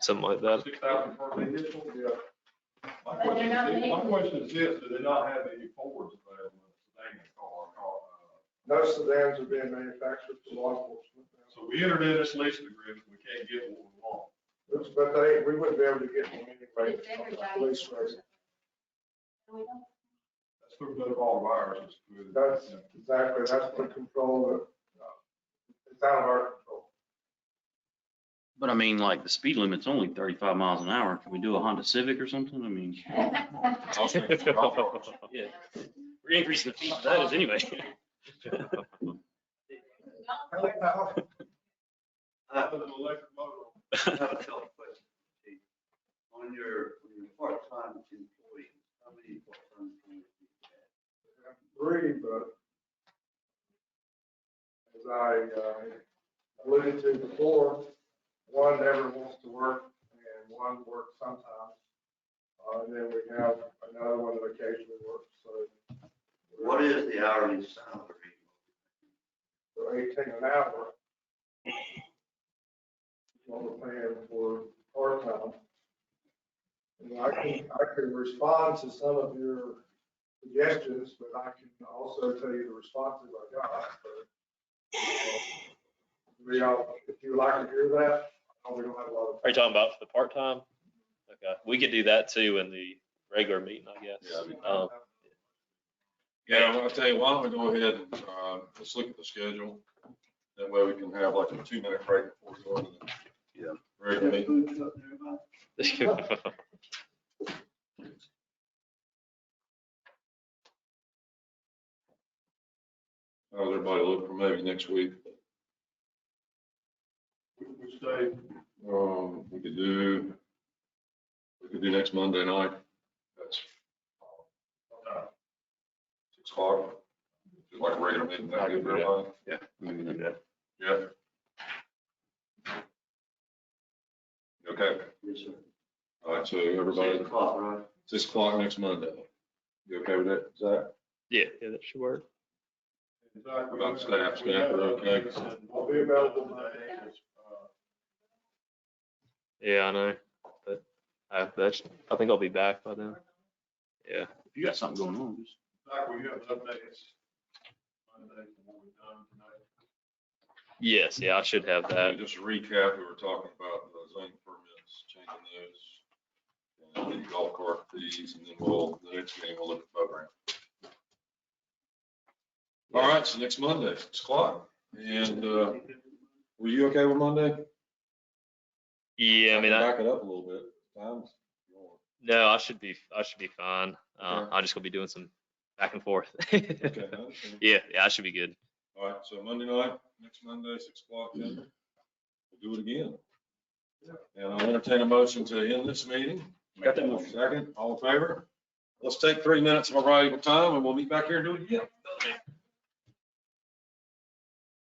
Something like that. 6,000 per vehicle? Yeah. My question is this, do they not have any Fords available in the sedan car? No sedans are being manufactured for law enforcement now. So we entered in this leasing agreement, we can't get what we want. But we wouldn't be able to get them anyway. Police race. That's through the all viruses. That's exactly, that's the control that, it's out of our control. But I mean, like, the speed limit's only 35 miles an hour. Can we do a Honda Civic or something? I mean, yeah, we're increasing the speed of that anyway. Electric motor. I have a couple questions, Chief. On your part-time employees, how many part-time employees do you have? 3, but as I alluded to before, one never wants to work and one works sometimes. And then we have another one that occasionally works, so. What is the hourly salary? For 18 an hour. What we're paying for part-time. And I can respond to some of your suggestions, but I can also tell you the responses I got. If you would like to hear that, we don't have a lot of. Are you talking about for the part-time? Okay, we could do that too in the regular meeting, I guess. Yeah, I'll tell you, why don't we go ahead and, let's look at the schedule. That way we can have like a 2-minute break before we go into the regular meeting. How's everybody look for maybe next week? Which day? We could do next Monday night. That's 6 o'clock. Just like a regular meeting. I can do that. Yeah, we can do that. Yeah. Okay. Yes, sir. All right, so everybody, 6 o'clock, right? 6 o'clock next Monday. You okay with that, Zach? Yeah, that should work. About staff, okay. I'll be available Monday. Yeah, I know, but I think I'll be back by then. Yeah. If you got something going on, just. Zach, will you have updates Monday from what we've done tonight? Yes, yeah, I should have that. Just a recap, we were talking about the zoning permits, changing those, and the golf cart fees, and then the next meeting, we'll look at program. All right, so next Monday, 6 o'clock. And were you okay with Monday? Yeah, I mean, back it up a little bit. no, I should be fine. I'm just gonna be doing some back and forth. Okay. Yeah, I should be good. All right, so Monday night, next Monday, 6 o'clock, then we'll do it again. And I'll entertain a motion to end this meeting. Got that motion. Second, all in favor? Let's take 3 minutes of our valuable time and we'll meet back here and do it again.